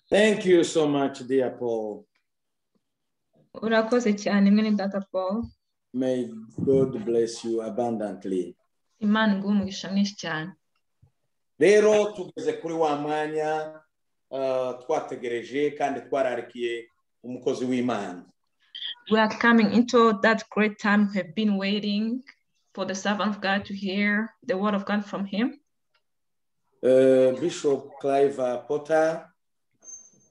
Thank you so much, dear Paul. Urakoze cyane mwene data Paul. May God bless you abundantly. Imana iguhe umugisha mwinshi cyane. Rero tugeze kuri wa mwanya twategereje kandi twararikiye umukozi w'Imana. We are coming into that great time we have been waiting for the servant of God to hear the word of God from him. Bishop CLIVE PORTER.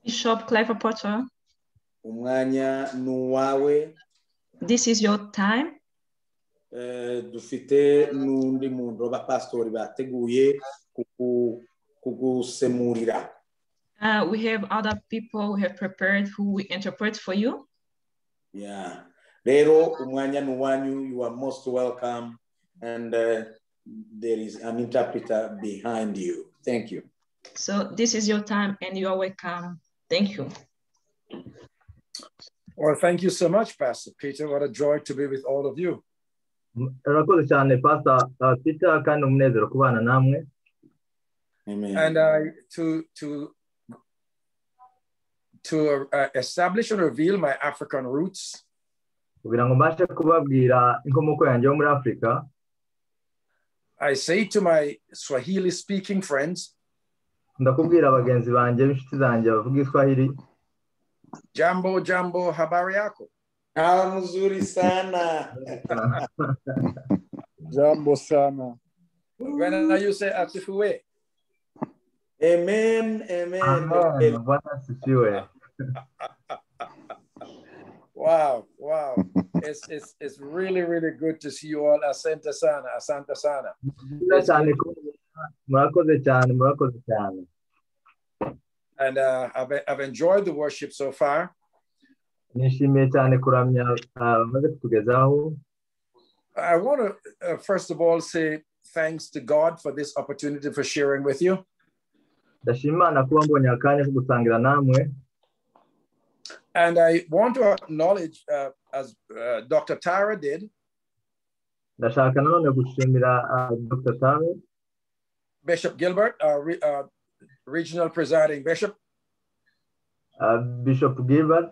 Bishop CLIVE PORTER. Umwanya nuwawe. This is your time. Dufite n'undi muntu b'abapastori bateguye kugusemurira. We have other people who have prepared who we interpret for you. Yeah. Rero umwanya nuwanyu, you are most welcome, and there is an interpreter behind you. Thank you. So this is your time and you are welcome. Thank you. Well, thank you so much, Pastor Peter. What a joy to be with all of you. Amen. And to establish and reveal my African roots, I say to my Swahili-speaking friends, Jambo, jambo, habari yako. Mzuri sana. Jambo sana. When you say asifiwe. Amen, amen. Wow, wow. It's really, really good to see you all. Asante sana, asante sana. And I've enjoyed the worship so far. I want to first of all say thanks to God for this opportunity for sharing with you. And I want to acknowledge, as Dr. Tara did, Bishop Gilbert, our regional presiding bishop. Bishop Gilbert.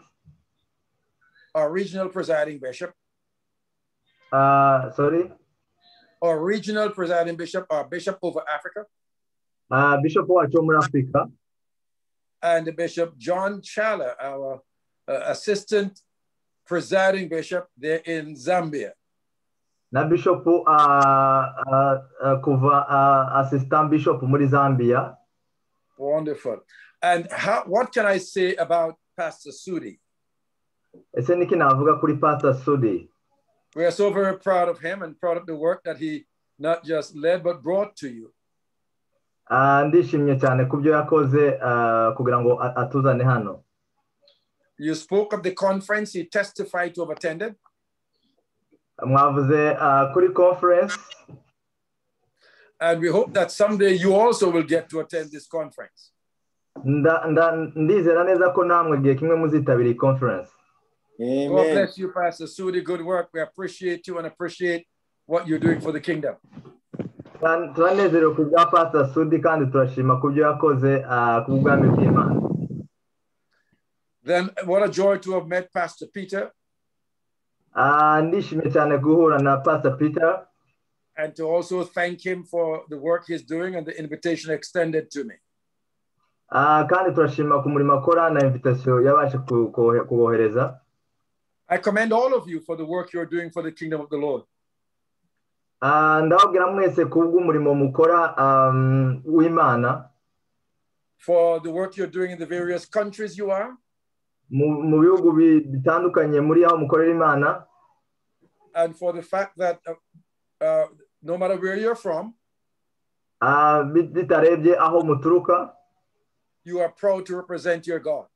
Our regional presiding bishop. Sorry? Our regional presiding bishop, our bishop over Africa. Bishop over Africa. And Bishop John Chala, our assistant presiding bishop there in Zambia. Na Bishop assistant bishop muri Zambia. Wonderful. And what can I say about Pastor Sudi? We are so very proud of him and proud of the work that he not just led but brought to you. You spoke of the conference he testified to have attended. And we hope that someday you also will get to attend this conference. Amen. God bless you, Pastor Sudi. Good work. We appreciate you and appreciate what you're doing for the kingdom. Then what a joy to have met Pastor Peter. And to also thank him for the work he's doing and the invitation extended to me. I commend all of you for the work you're doing for the kingdom of the Lord. For the work you're doing in the various countries you are. And for the fact that no matter where you're from, you are proud to represent your God.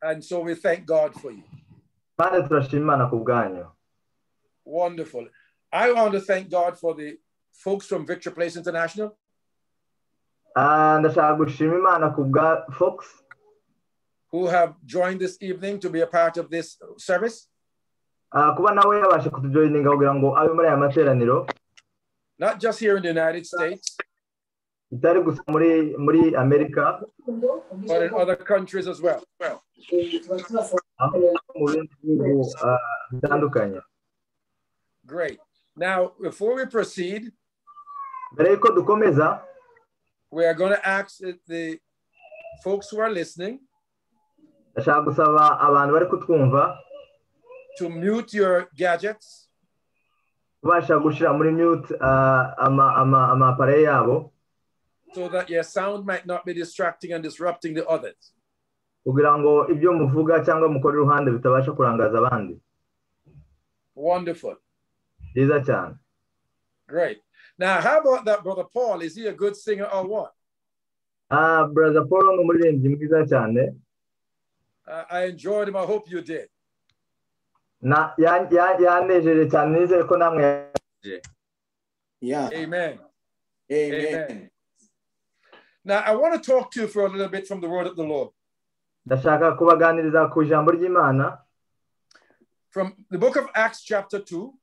And so we thank God for you. Wonderful. I want to thank God for the folks from Victory Place International. Who have joined this evening to be a part of this service. kuba nawe yabasha kutujoyininga kugira ngo abe muri aya materaniro, not just here in the United States, itari gusa muri Amerika, but in other countries as well. mu bindi bihugu bitandukanye. Great. Now, before we proceed, Mbere yuko dukomeza, we are going to ask the folks who are listening ndashaka gusaba abantu bari kutwumva to mute your gadgets, kubasha gushira muri mute amapareye yabo, so that your sound might not be distracting and disrupting the others. kugira ngo ibyo muvuga cyangwa mukora iruhande bitabasha kurangaza abandi. Wonderful. Byiza cyane. Great. Now, how about that Brother Paul? Is he a good singer or what? Brother Paul ni umuririmbyi mwiza cyane. I enjoyed him. I hope you did. Yanejeje cyane, nizere ko namwe. Yeah. Amen. Amen. Now, I want to talk to you for a little bit from the word of the Lord. Ndashaka kubaganiriza ku ijambo ry'Imana. From the book of Acts chapter 2.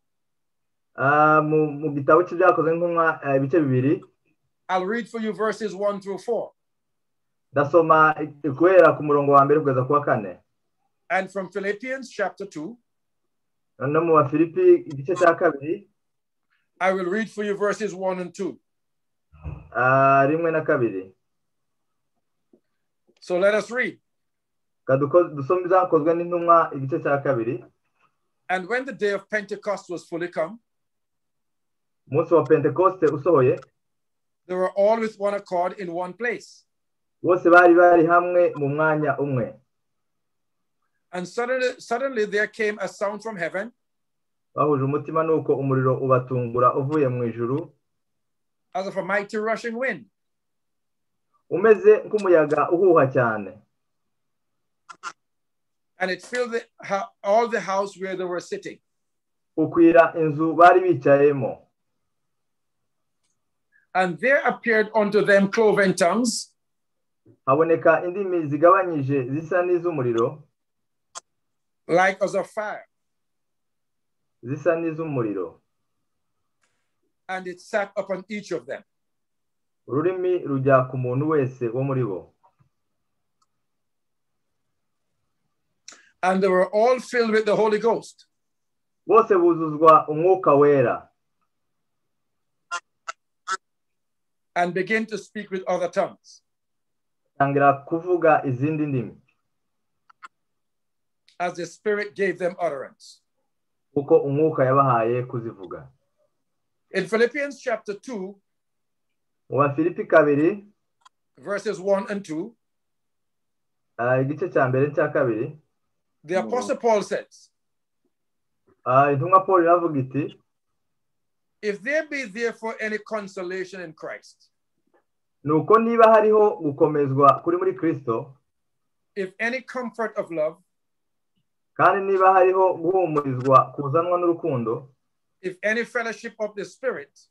Mu gitabo cy'ibyakozwe n'intumwa ibice bibiri. I'll read for you verses 1 through 4. Ndasoma guhera ku murongo wa mbere kugeza ku wa 4. And from Philippians chapter 2. No mu Filipi igice cya 2. I will read for you verses 1 and 2. Rimwe na 2. So let us read. Dusome ibyakozwe n'intumwa igice cya 2. And when the day of Pentecost was fully come, umunsi wa Pentecoste usohoye, they were all with one accord in one place. Bose bari hamwe mu mwanya umwe. And suddenly there came a sound from heaven, bahuje umutima nuko umuriro ubatungura uvuye mu ijuru, as of a mighty rushing wind, umeze nk'umuyaga uhuha cyane. And it filled all the house where they were sitting. Ukwira inzu bari bicayemo. And there appeared unto them cloven tongues, haboneka indimi zigabanyije zisa n'iz'umuriro, like as of fire. Zisa n'iz'umuriro. And it sat upon each of them. Ururimi rujya ku muntu wese wo muri bo. And they were all filled with the Holy Ghost. Bose buzuzwa umwuka wera. And began to speak with other tongues, tangira kuvuga izindi ndimi, as the Spirit gave them utterance. Uko umwuka yabahaye kuzivuga. In Philippians chapter 2, mu Filipi 2, verses 1 and 2, igice cya mbere cya 2, the Apostle Paul says, intumwa Paul iravuga iti, if there be therefore any consolation in Christ, nuko niba hariho gukomezwa kuri muri Kristo, if any comfort of love, kandi niba hariho guhumurizwa kuzanwa n'urukundo, if any fellowship of the Spirit,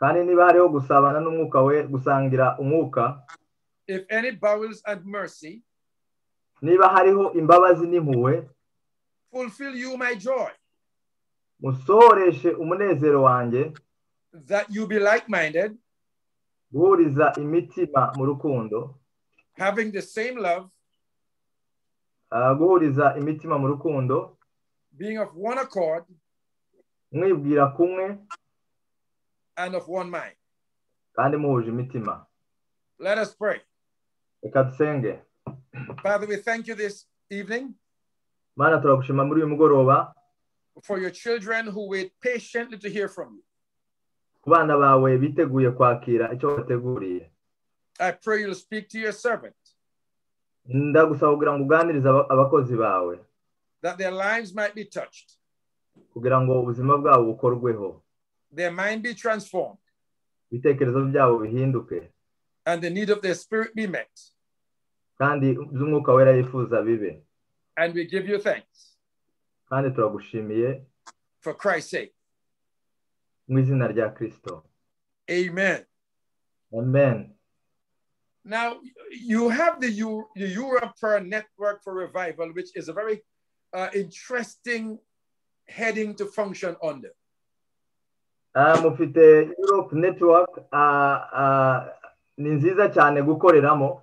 kandi niba hariho gusabana n'umwuka we, gusangira umwuka, if any bowels and mercy, niba hariho imbabazi n'impuhwe, fulfill you my joy, musohoreshe umunezero wanjye, that you be like-minded, guhuriza imitima mu rukundo, having the same love, guhuriza imitima mu rukundo, being of one accord, mwibwira kumwe, and of one mind. kandi muhuje imitima. Let us pray. Reka dusenge. Father, we thank you this evening Mana turagushima muri uyu mugoroba, for your children who wait patiently to hear from you. ku bana bawe biteguye kwakira icyo wateguriye. I pray you'll speak to your servant, Ndagusaba kugira ngo uganirize abakozi bawe, that their lives might be touched, kugira ngo ubuzima bwabo bukorweho, their mind be transformed, ibitekerezo byabo bihinduke, and the need of their spirit be met. kandi z'umwuka wera yifuza bibe. And we give you thanks Kandi turagushimiye for Christ's sake. mu izina rya Kristo. Amen. Amen. Now, you have the Europe Network for Revival, which is a very interesting heading to function under? Mufite Europe network ni nziza cyane gukoreramo.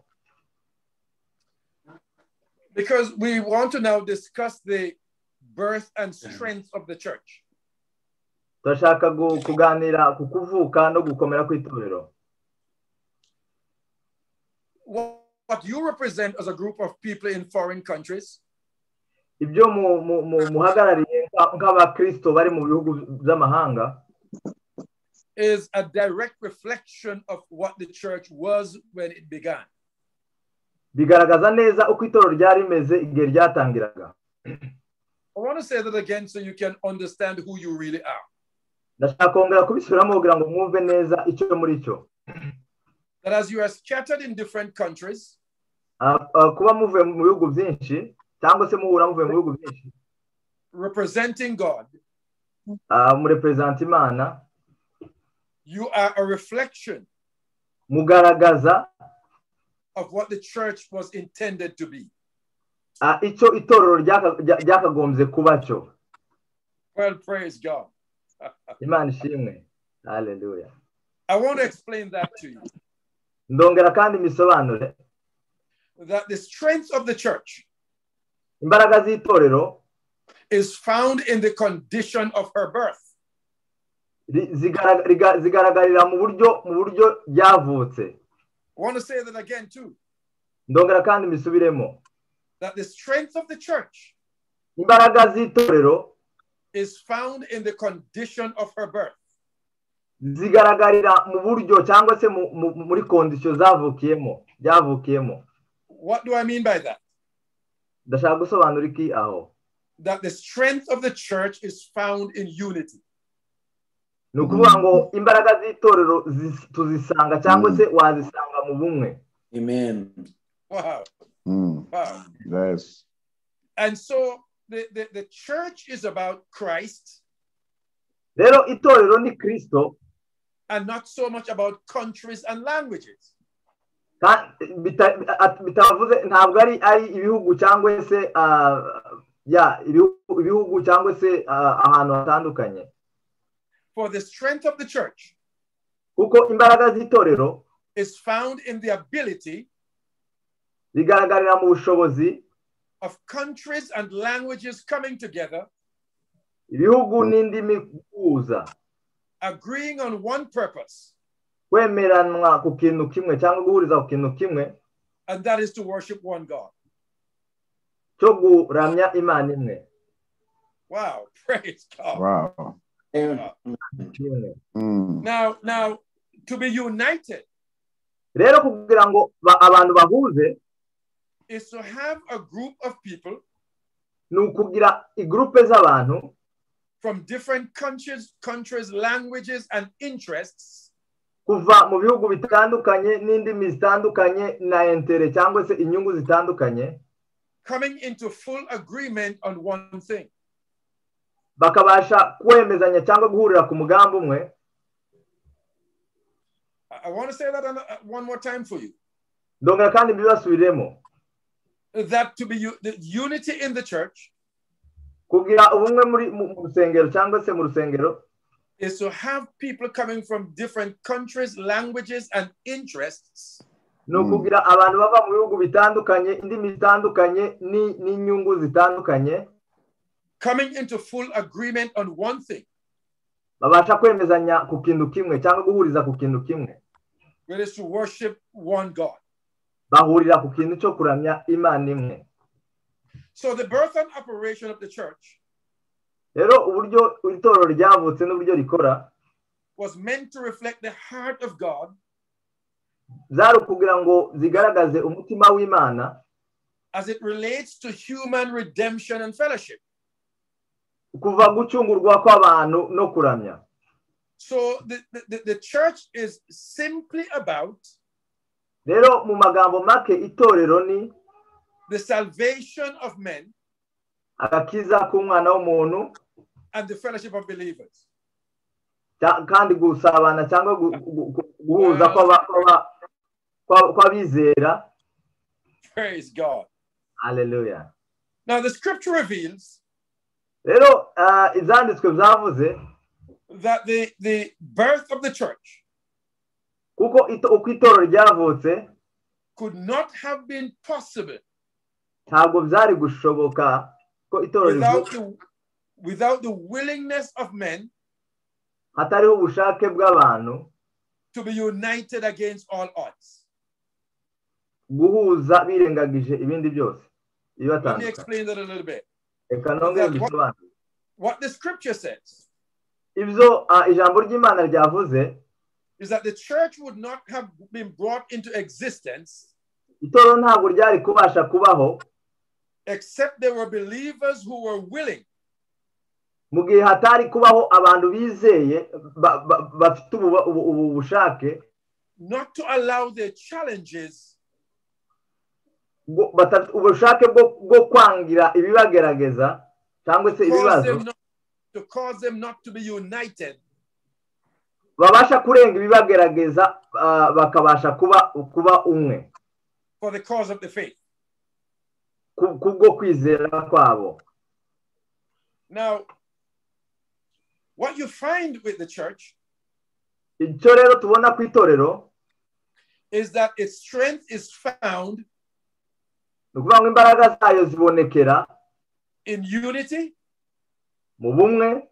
Because we want to now discuss the birth and strength of the church. Turashaka kuganira ku kuvuka no gukomera kw'itorero. What you represent as a group of people in foreign countries Ibyo muhagarariye nk'abakristo bari mu bihugu by'amahanga is a direct reflection of what the church was when it began. Bigaragaza neza uko itorero ryari rimeze igihe ryatangiraga. I want to say that again so you can understand who you really are. Ndashaka kongera kubisubiramo kugira ngo mwumve neza icyo muri cyo. That as you are scattered in different countries, kuba muvuye mu bihugu byinshi cyangwa se muhura muvuye mu bihugu byinshi, representing God, mu represent Imana, you are a reflection mugaragaza of what the church was intended to be. Icyo itorero ryakagombye kuba cyo. Well, praise God. Imana ishimwe. Hallelujah. I want to explain that to you. Ndongera kandi misobanure that the strength of the church imbaraga z'itorero is found in the condition of her birth. Zigaragarira mu buryo ryavutse. I want to say that again too. Ndongera kandi misubiremo. That the strength of the church imbaraga z'itorero is found in the condition of her birth. Zigaragarira mu buryo cyangwa se muri condition byavukiyemo. What do I mean by that? Ndashaka gusobanura iki aho? That the strength of the church is found in unity. Nukuvuga ngo imbaraga z'itorero tuzisanga cyangwa se wazisanga mu bumwe. Amen. Wow. Wow. Yes. And so the church is about Christ. Rero itorero ni Kristo. And not so much about countries and languages. Bitavuze ntabwo ari ibihugu cyangwa se ibihugu cyangwa se ahantu hatandukanye. For the strength of the church kuko imbaraga z'itorero is found in the ability bigaragarira mu bushobozi of countries and languages coming together, ibihugu n'indimi guhuza, agreeing on one purpose, kwemeranwa ku kintu kimwe cyangwa guhuriza ku kintu kimwe, and that is to worship one God. cyo kuramya Imana imwe. Wow, praise God. Wow. Now, to be united, rero kugira ngo abantu bahuze, is to have a group of people nukugira igroupe z'abantu from different countries, languages, and interests, kuva mu bihugu bitandukanye n'indimi zitandukanye na intere cyangwa se inyungu zitandukanye, coming into full agreement on one thing. Bakabasha kwemezanya cyangwa guhurira ku mugambi umwe. I want to say that one more time for you. Ndongera kandi bibasubiremo. That to be the unity in the church, kugira ubumwe muri mu rusengero cyangwa se mu rusengero, is to have people coming from different countries, languages, and interests. No kugira abantu bava mu bihugu bitandukanye, indimi zitandukanye n'inyungu zitandukanye, coming into full agreement on one thing. Babasha kwemezanya ku kintu kimwe cyangwa guhuriza ku kintu kimwe. Where is to worship one God. Bahurira ku kintu cyo kuramya Imana imwe. So the birth and operation of the church, rero uburyo itorero ryavutse n'uburyo rikora, was meant to reflect the heart of God, zari kugira ngo zigaragaze umutima w'Imana, as it relates to human redemption and fellowship. Kuva gucungurwa kw'abantu no kuramya. So the church is simply about, rero mu magambo make itorero ni the salvation of men, agakiza k'umwana w'umuntu, and the fellowship of believers. kandi gusabana cyangwa guhuza kw'abizera. Praise God. Hallelujah. Now the scripture reveals rero ibyanditswe byavuze that the birth of the church kuko uko itorero ryavutse could not have been possible ntabwo byari gushoboka ko itorero without the willingness of men hatariho ubushake bw'abantu to be united against all odds. guhuza birengagije ibindi byose. Let me explain that a little bit. What the scripture says ibyo ijambo ry'Imana ryavuze is that the church would not have been brought into existence itorero ntabwo ryari kubasha kubaho except there were believers who were willing mu gihe hatari kubaho abantu bizeye bafite ubushake not to allow their challenges ubushake bwo kwangira ibibagerageza cyangwa se ibibazo to cause them not to be united babasha kurenga ibibagerageza bakabasha kuba umwe for the cause of the faith kubwo kwizera kwabo. Now what you find with the church icyo rero tubona ku itorero is that its strength is found nukuvuga ngo imbaraga zayo zibonekera in unity, mu bumwe,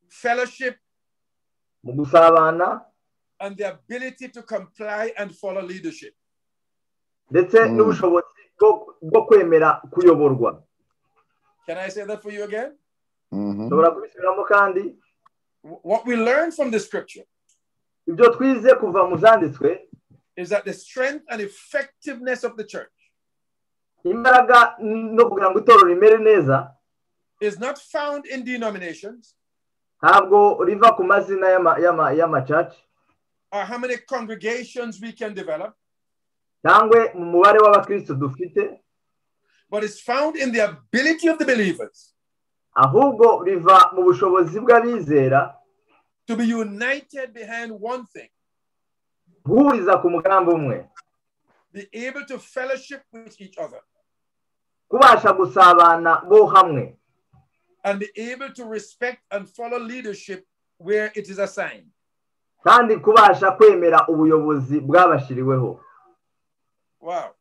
fellowship, mu gusabana, and the ability to comply and follow leadership. ndetse n'ubushobozi bwo kwemera kuyoborwa. Can I say that for you again? Ndabura kubisubiramo kandi what we learn from the scripture ibyo twize kuva mu zanditswe is that the strength and effectiveness of the church imbaraga no kugira ngo itorero rimere neza is not found in denominations ntabwo riva ku mazina y'ama church or how many congregations we can develop cyangwa mu mubare w'abakristo dufite, but it's found in the ability of the believers ahubwo riva mu bushobozi bw'abizera to be united behind one thing, guhuriza ku mugambi umwe, be able to fellowship with each other, kubasha gusabana bo hamwe, and be able to respect and follow leadership where it is assigned. kandi kubasha kwemera ubuyobozi bwabashiriweho. Wow.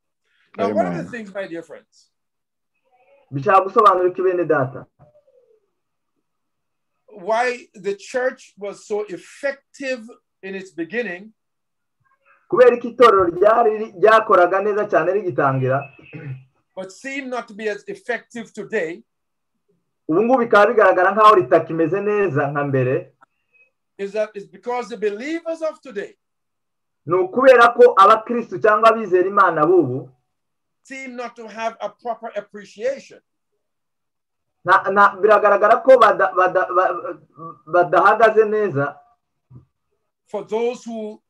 Now, Amen. one of the things, my dear friends, bishaka gusobanura iki bene data, why the church was so effective in its beginning kubera ko itorero ryakoraga neza cyane rigitangira but seem not to be as effective today ubu ngubu bikaba bigaragara nk'aho ritakimeze neza nka mbere, is that it's because the believers of today ni ukubera ko abakristo cyangwa abizera Imana bubu seem not to have a proper appreciation biragaragara ko badahagaze neza for those who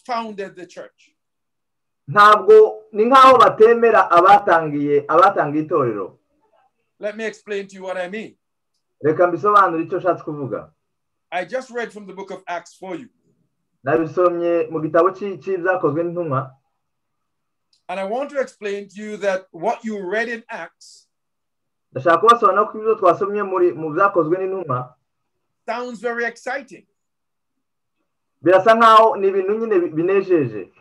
founded the church. ntabwo ni nk'aho batemera abatangiye itorero. Let me explain to you what I mean. Reka mbisobanure icyo nshatse kuvuga. I just read from the book of Acts for you. Nabisomye mu gitabo cy'ibyakozwe n'intumwa. And I want to explain to you that what you read in Acts ndashaka kubasobanurira ko ibyo twasomye mu byakozwe n'intumwa sounds very exciting. birasa nk'aho ni ibintu nyine binejeje.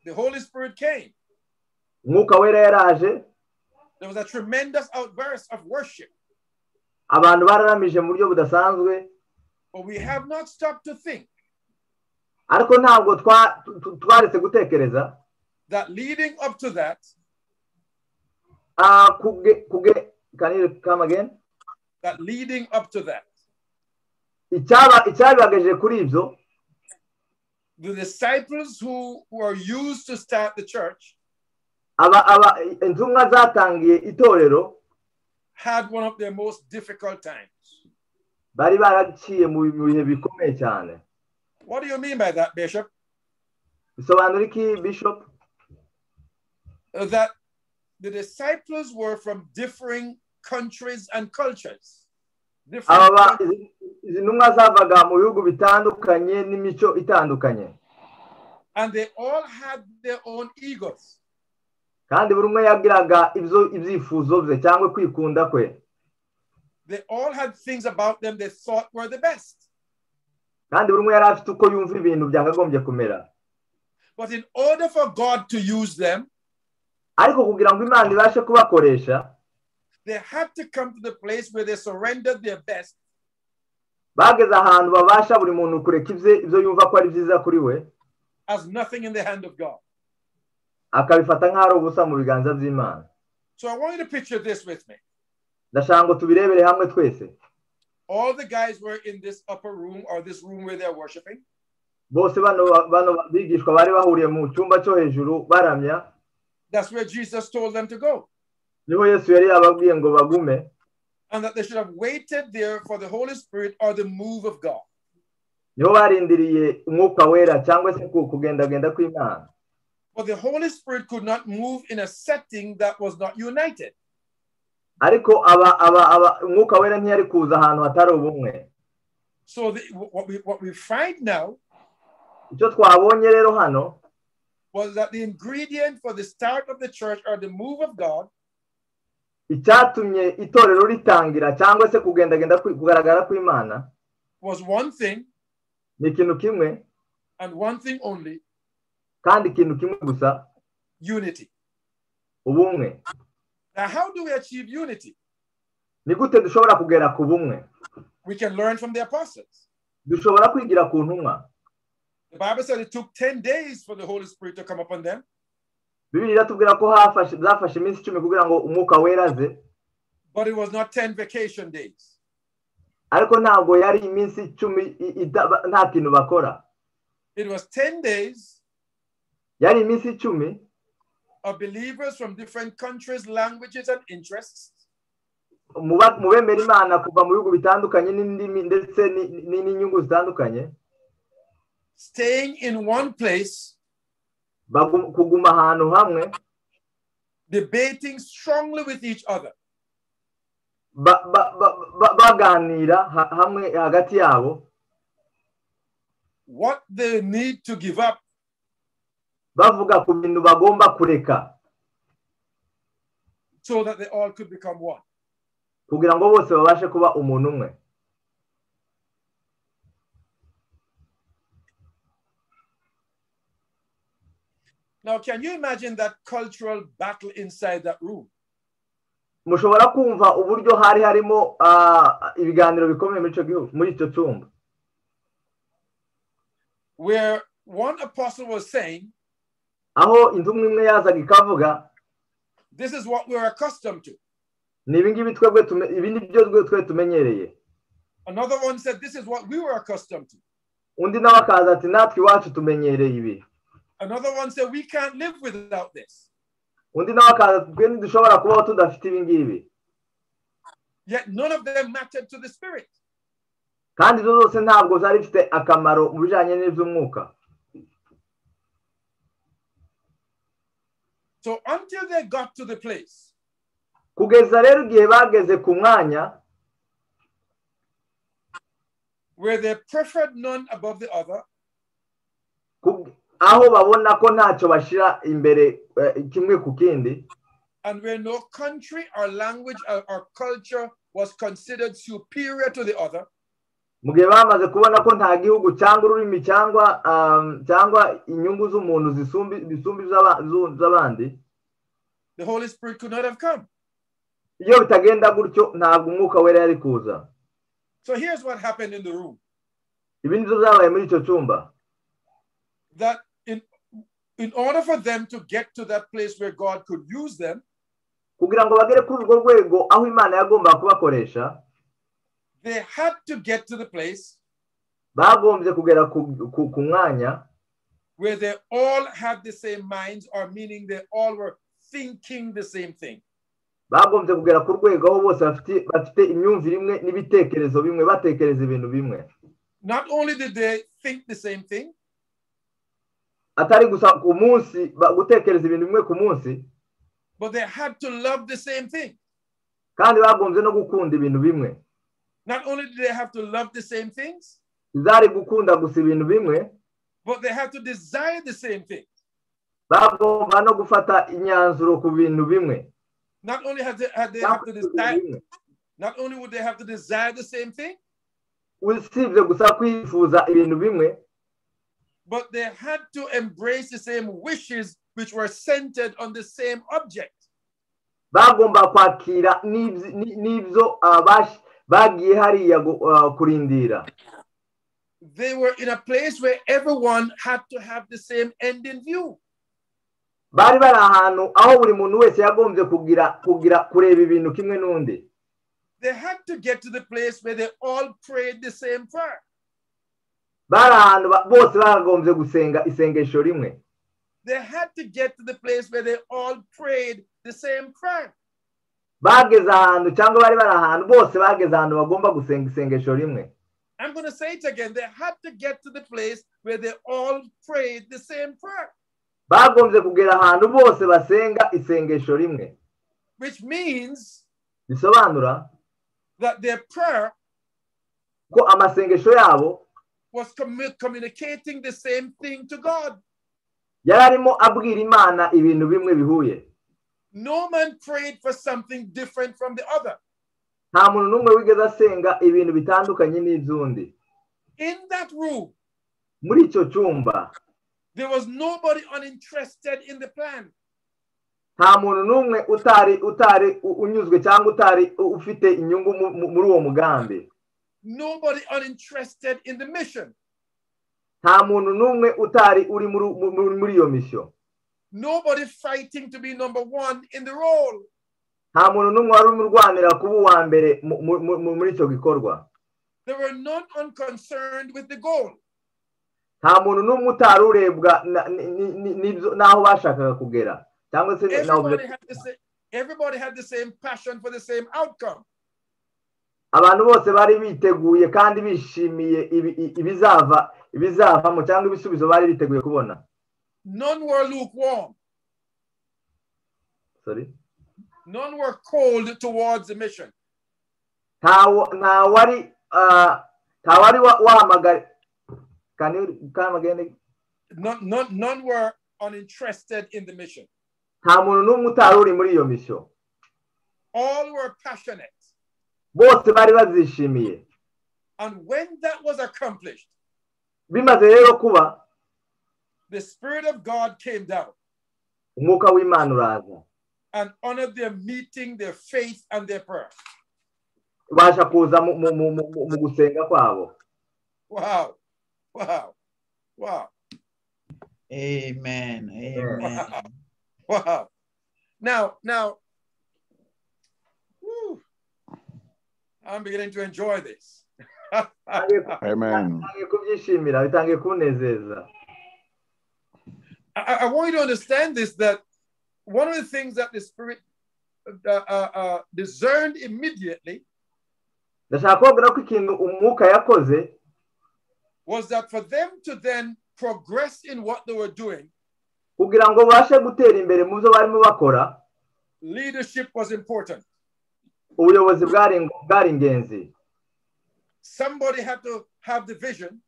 The Holy Spirit came. Mwuka wera yaraje. There was a tremendous outburst of worship. Abantu bararamije mu buryo budasanzwe. But we have not stopped to think. Ariko ntabwo twaretse gutekereza. That leading up to that. Can you come again? That leading up to that. Icyabagaje kuri ibyo. The disciples who were used to start the church intumwa zatangiye itorero had one of their most difficult times. Bari baraciye mu bihe bikomeye cyane. What do you mean by that, Bishop? Bisobanura iki, Bishop? That the disciples were from differing countries and cultures. Intumwa zavaga mu bihugu bitandukanye n'imico itandukanye. And they all had their own egos. Kandi buri umwe yagiraga ibyifuzo bye cyangwa kwikunda kwe. they all had things about them they thought were the best. kandi buri umwe yari afite uko yumva ibintu byakagombye kumera. But in order for God to use them, ariko kugira ngo Imana ibashe kubakoresha, they had to come to the place where they surrendered their best. bageze ahantu babasha buri muntu kureka ibyo yumva ko ari byiza kuri we, as nothing in the hand of God. akabifata nk'aho ari ubusa mu biganza by'Imana. So I want you to picture this with me. Ndashaka ngo tubirebere hamwe twese. All the guys were in this upper room or this room where they're worshiping. Bose bano bigishwa bari bahuriye mu cyumba cyo hejuru baramya. That's where Jesus told them to go. Niho Yesu yari yababwiye ngo bagume. And that they should have waited there for the Holy Spirit or the move of God. Niho barindiriye umwuka wera cyangwa se kugendagenda kw'Imana. But the Holy Spirit could not move in a setting that was not united. Ariko umwuka wera ntiyari kuza ahantu hatari ubumwe. So what we find now icyo twabonye rero hano was that the ingredient for the start of the church or the move of God icyatumye itorero ritangira cyangwa se kugendagenda kugaragara kw'Imana was one thing, ni ikintu kimwe, and one thing only, kandi ikintu kimwe gusa, unity. ubumwe. Now, how do we achieve unity? Ni gute dushobora kugera ku bumwe? We can learn from the apostles. Dushobora kwigira ku ntumwa. The Bible said it took 10 days for the Holy Spirit to come upon them. Bibiliya iratubwira ko zafashe iminsi 10 kugira ngo umwuka wera aze. But it was not 10 vacation days. Ariko ntabwo yari iminsi 10 nta kintu bakora. It was 10 days yari iminsi 10 of believers from different countries, languages, and interests. Mu bemera Imana kuva mu bihugu bitandukanye n'indimi ndetse n'inyungu zitandukanye. Staying in one place, kuguma ahantu hamwe, debating strongly with each other. Baganira hamwe hagati yabo. What they need to give up. Bavuga ku bintu bagomba kureka. So that they all could become one. Kugira ngo bose babashe kuba umuntu umwe. Now, can you imagine that cultural battle inside that room? Mushobora kumva uburyo hari harimo ibiganiro bikomeye muri icyo cyumba. Where one apostle was saying, aho intumwa imwe yazaga ikavuga, this is what we're accustomed to. Ni ibingibi twebwe ibindi byo twe tumenyereye. Another one said, this is what we were accustomed to. Undi nawe akaza ati natwe iwacu tumenyereye ibi. Another one said, we can't live without this. Undi nawe akaza ati twe ntidushobora kubaho tudafite ibingibi. Yet none of them mattered to the Spirit. Kandi izo zose ntabwo zari zifite akamaro mu bijanye n'iby'umwuka. So until they got to the place, kugeza rero igihe bageze ku mwanya where they preferred none above the other, aho babona ko ntacyo bashira imbere kimwe ku kindi, and where no country or language or culture was considered superior to the other, mu gihe bamaze kubona ko nta gihugu cyangwa ururimi cyangwa inyungu z'umuntu zisumba iz'abandi, the Holy Spirit could not have come. Iyo bitagenda gutyo ntabwo umwuka wera yari kuza. So here's what happened in the room. Ibindi byabaye muri icyo cyumba. That in order for them to get to that place where God could use them, kugira ngo bagere kuri urwo rwego aho Imana yagomba kubakoresha, they had to get to the place bagombye kugera ku mwanya where they all had the same minds, or meaning they all were thinking the same thing. Bagombye kugera ku rwego aho bose bafite imyumvire imwe n'ibitekerezo bimwe, batekereza ibintu bimwe. Not only did they think the same thing, atari gusa ku munsi gutekereza ibintu bimwe ku munsi, but they had to love the same thing. Kandi bagombye no gukunda ibintu bimwe. Not only did they have to love the same things, zari gukunda gusa ibintu bimwe, but they had to desire the same thing. Bagomba no gufata inyanzuro ku bintu bimwe. Not only had they have to desire, not only would they have to desire the same thing, usibye gusa kwifuza ibintu bimwe, but they had to embrace the same wishes which were centered on the same object. bagomba kwakira n'ibyo bagiye hariya kurindira. They were in a place where everyone had to have the same end in view. bari bari ahantu aho buri muntu wese yagombye kureba ibintu kimwe n'undi. They had to get to the place where they all prayed the same prayer. bari ahantu bose bagombye gusenga isengesho rimwe. They had to get to the place where they all prayed the same prayer. bageze ahantu cyangwa bari bari ahantu bose bageze ahantu bagomba gusenga isengesho rimwe. I'm going to say it again. They had to get to the place where they all prayed the same prayer. bagombye kugera ahantu bose basenga isengesho rimwe. Which means bisobanura that their prayer ko amasengesho yabo was communicating the same thing to God. yararimo abwira Imana ibintu bimwe bihuye. No man prayed for something different from the other. nta muntu n'umwe wigeze asenga ibintu bitandukanye n'iby'undi. In that room, muri icyo cyumba, there was nobody uninterested in the plan. nta muntu n'umwe utari unyuzwe cyangwa utari ufite inyungu muri uwo mugambi. Nobody uninterested in the mission. nta muntu n'umwe utari uri muri iyo mission. Nobody fighting to be number one in the role. nta muntu n'umwe wari urwanira kuba uwa mbere muri icyo gikorwa. There were none unconcerned with the goal. nta muntu n'umwe utari urebwa n'aho bashakaga kugera. Everybody had the same passion for the same outcome. abantu bose bari biteguye kandi bishimiye ibizavamo cyangwa ibisubizo bari biteguye kubona. None were lukewarm. Sorry? None were cold towards the mission. nta wari wahamagara. Can you come again? None were uninterested in the mission. nta muntu n'umwe utari uri muri iyo mission. All were passionate. bose bari bazishimiye. And when that was accomplished, bimaze rero kuba, the Spirit of God came down umwuka w'Imana uraza and honored their meeting, their faith, and their prayer. basha kuza mu gusenga kwabo. Wow. Wow. Wow. Amen. Amen. Wow. Now, whew, I'm beginning to enjoy this. Amen. bitangiye kunezeza. I want you to understand this, that one of the things that the Spirit discerned immediately ndashaka kubabwira ko ikintu umwuka yakoze was that for them to then progress in what they were doing, kugira ngo bashe gutera imbere mu byo barimo bakora, leadership was important. ubuyobozi bwari ingenzi. Somebody had to have the vision.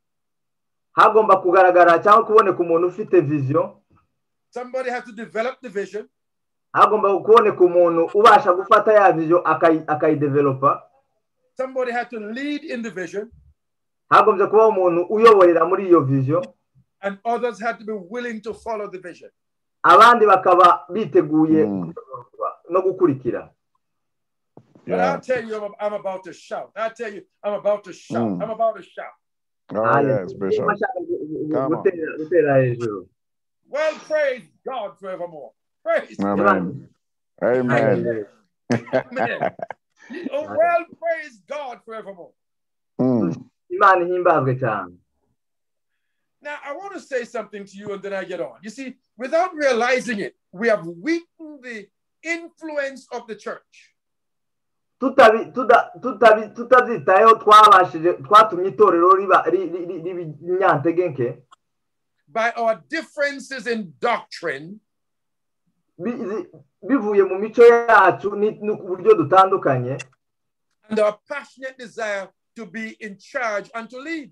hagomba kugaragara cyangwa kuboneka umuntu ufite vision. Somebody had to develop the vision. hagomba kuboneka umuntu ubasha gufata ya vision akayidevelopa. Somebody had to lead in the vision. hagombye kuba umuntu uyoborera muri iyo vision. And others had to be willing to follow the vision. abandi bakaba biteguye no gukurikira. But I'll tell you, I'm about to shout. I'll tell you, I'm about to shout. I'm about to shout. Oh, yes, Bishop. Come on. Well, praise God forevermore. Praise Amen. God. Amen. Amen. Oh, well, praise God forevermore. Imana ihimbazwe cyane. Now, I want to say something to you and then I get on. You see, without realizing it, we have weakened the influence of the church. tutabyitayeho twatumye itorero riba by our differences in doctrine, bivuye mu mico yacu n'uburyo dutandukanye, and our passionate desire to be in charge and to lead.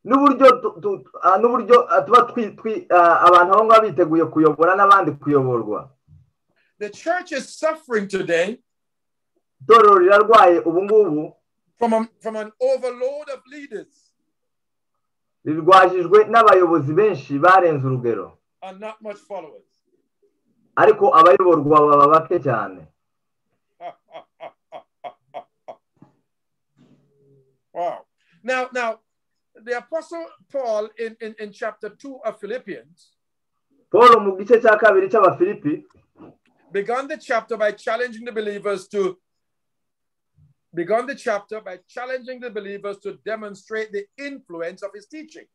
n'uburyo tuba abantu aho ngaho biteguye kuyobora n'abandi kuyoborwa. The church is suffering today itorero rirarwaye ubu ngubu from an overload of leaders rirwajijwe n'abayobozi benshi barenze urugero and not much followers. ariko abayoborwa baba bake cyane. Wow. Now, the Apostle Paul in chapter 2 of Philippians Paul mu gice cya kabiri cy'Abafilipi began the chapter by challenging the believers to demonstrate the influence of his teaching.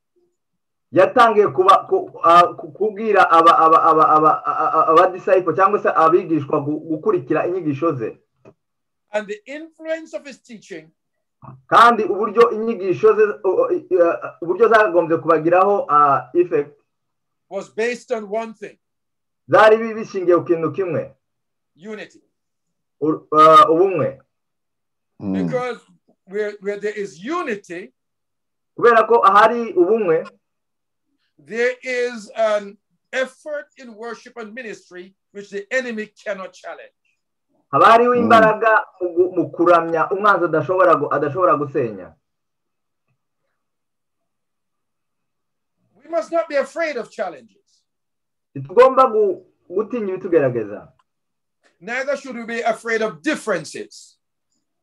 yatangiye kubwira abadisciple cyangwa se abigishwa gukurikira inyigisho ze. And the influence of his teaching kandi uburyo inyigisho ze uburyo zagombye kubagiraho effect was based on one thing. zari bishingiye ku kintu kimwe. Unity. Ubumwe. Because where there is unity, kubera ko ahari ubumwe, there is an effort in worship and ministry which the enemy cannot challenge. haba hariho imbaraga mu kuramya umwanzi adashobora gusenya. We must not be afraid of challenges. Tugomba gutinya ibitugerageza. Neither should we be afraid of differences.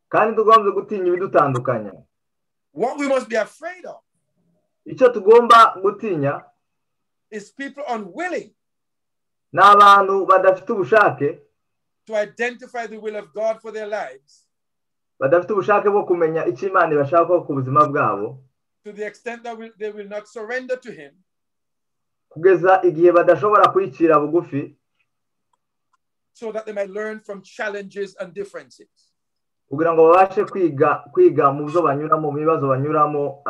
kandi tugomba gutinya ibidutandukanya. What we must be afraid of icyo tugomba gutinya is people unwilling n'abantu badafite ubushake to identify the will of God for their lives, badafite ubushake bwo kumenya icyo Imana ibashaka ku buzima bwabo, to the extent that they will not surrender to him, kugeza igihe badashobora kwicira bugufi, so that they might learn from challenges and differences. kugira ngo babashe kwiga mu byo banyuramo, mu bibazo banyuramo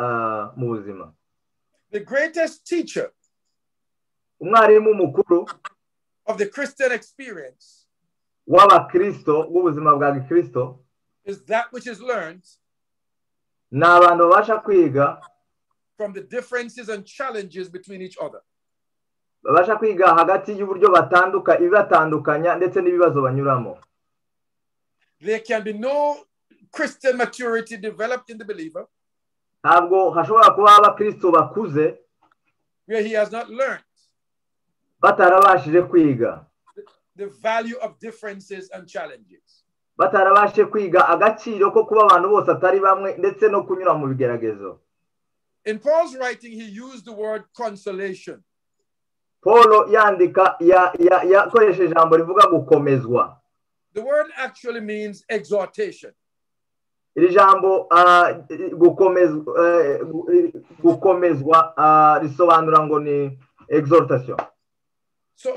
mu buzima. The greatest teacher umwarimu mukuru of the Christian experience w'abakristo b'ubuzima bwa gikristo is that which is learned ni abantu babasha kwiga from the differences and challenges between each other. babasha kwiga hagati y'uburyo ibibatandukanya ndetse n'ibibazo banyuramo. There can be no Christian maturity developed in the believer ntabwo hashobora kuba abakristo bakuze where he has not learned batarabashije kwiga the value of differences and challenges. batarabashe kwiga agaciro ko kuba abantu bose atari bamwe ndetse no kunyura mu bigeragezo. In Paul's writing, he used the word consolation. Paul yandika yakoresheje ijambo rivuga gukomezwa. The word actually means exhortation. Iri jambo gukomezwa risobanura ngo ni exhortation. So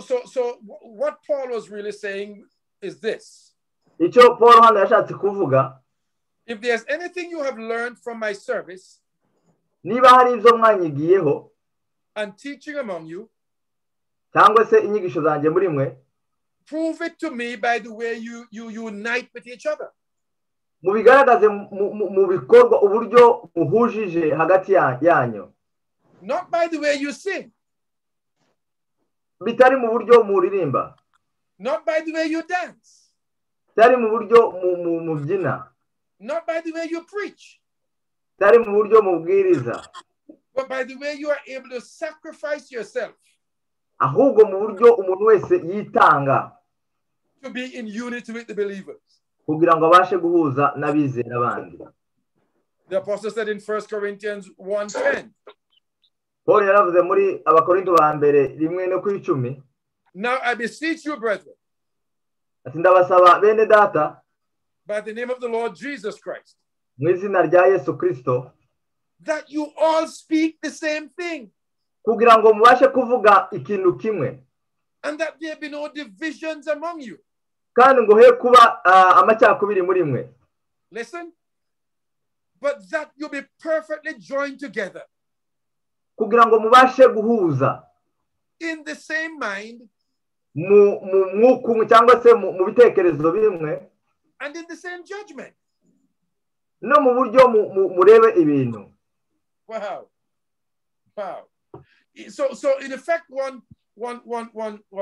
what Paul was really saying is this. Icyo Paul hano yashatse kuvuga, if there's anything you have learned from my service niba hari ibyo mwanyigiyeho and teaching among you, cyangwa se inyigisho zanjye muri mwe, prove it to me by the way you unite with each other. mubigaragaze mu bikorwa uburyo muhujije hagati yanyu. Not by the way you sing. bitari mu buryo muririmba. Not by the way you dance. bitari mu buryo mubyina. Not by the way you preach. bitari mu buryo mubwiriza. But by the way you are able to sacrifice yourself. ahubwo mu buryo umuntu wese yitanga to be in unity with the believers. kugira ngo abashe guhuza n'abizera bandi. The apostle said in 1 Corinthians 1:10. Paul yaravuze muri Abakorinto ba mbere 1:10. Now I beseech you, brethren, ati ndabasaba bene data, by the name of the Lord Jesus Christ, mu izina rya Yesu Kristo, that you all speak the same thing, kugira ngo mubashe kuvuga ikintu kimwe, and that there be no divisions among you. kandi ngo he kuba amacyakubiri muri mwe. Listen, but that you be perfectly joined together, kugira ngo mubashe guhuza in the same mind, mu mwuka cyangwa se mu bitekerezo bimwe, and in the same judgment. no mu buryo murebe ibintu. Wow. So in effect, one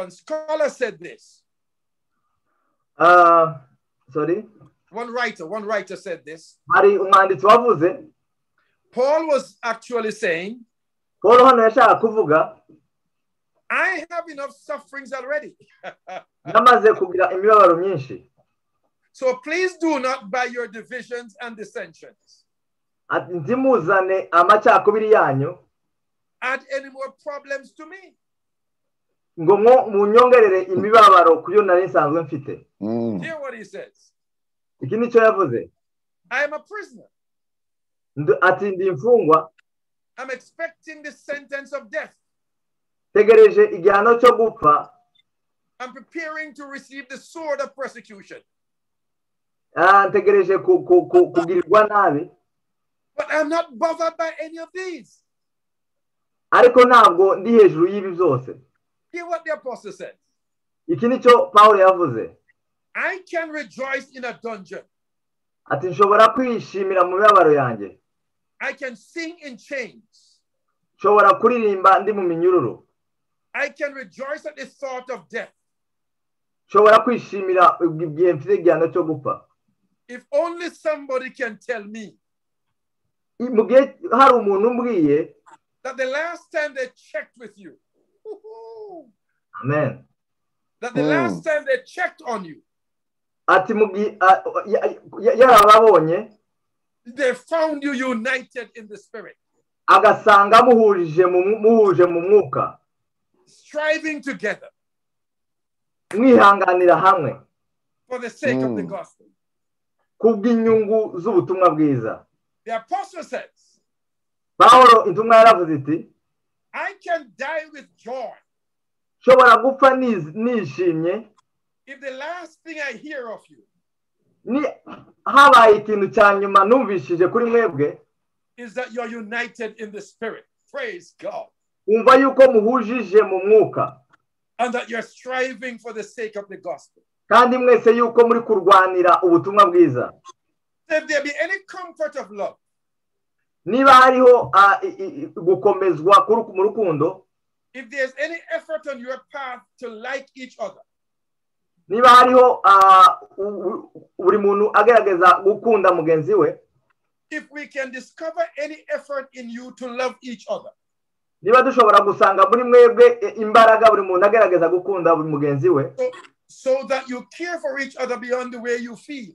scholar said this. Sorry. One writer said this. hari umwanditsi wavuze, Paul was actually saying, Paul hano yashaka kuvuga, I have enough sufferings already. namaze kugira imibabaro myinshi. So please do not by your divisions and dissensions Ati ntimuzane amacakubiri yanyu add any more problems to me. ngo munyongerere imibabaro kuyo nari nsanzwe mfite. Hear what he says. Iki nicyo yavuze. I am a prisoner. Ati ndi imfungwa. I'm expecting the sentence of death. Tegereje igihano cyo gupfa. I'm preparing to receive the sword of persecution. Tegereje kugirirwa nabi. But I'm not bothered by any of these. Ariko ntabwo ndi hejuru y'ibi byose. Hear what the apostle said. Iki nicyo Paulo yavuze. I can rejoice in a dungeon. Ati nshobora kwishimira mu mibabaro yanjye. I can sing in chains. Nshobora kuririmba ndi mu minyururu. I can rejoice at the thought of death. Nshobora kwishimira igihe mfite igihano cyo gupfa. If only somebody can tell me Mu gihe hari umuntu umbwiye that the last time they checked with you, amen, that the last time they checked on you, ati yarababonye, they found you united in the spirit, agasanga muhuje mu mwuka, striving together mwihanganira hamwe for the sake of the gospel. Kubw'inyungu z'ubutumwa bwiza. The apostle says, Paulo intumwa yaravuze iti, I can die with joy nshobora gupfa nishimye if the last thing I hear of you ni habaye ikintu cya nyuma numvishije kuri mwebwe is that you're united in the spirit. Praise God. umva yuko muhujije mu mwuka, and that you're striving for the sake of the gospel. kandi mwese yuko muri kurwanira ubutumwa bwiza. If there be any comfort of love, niba hariho gukomezwa mu rukundo, if there's any effort on your path to like each other, niba hariho buri muntu agerageza gukunda mugenzi we, if we can discover any effort in you to love each other, niba dushobora gusanga muri mwebwe imbaraga buri muntu agerageza gukunda buri mugenzi we, so that you care for each other beyond the way you feel,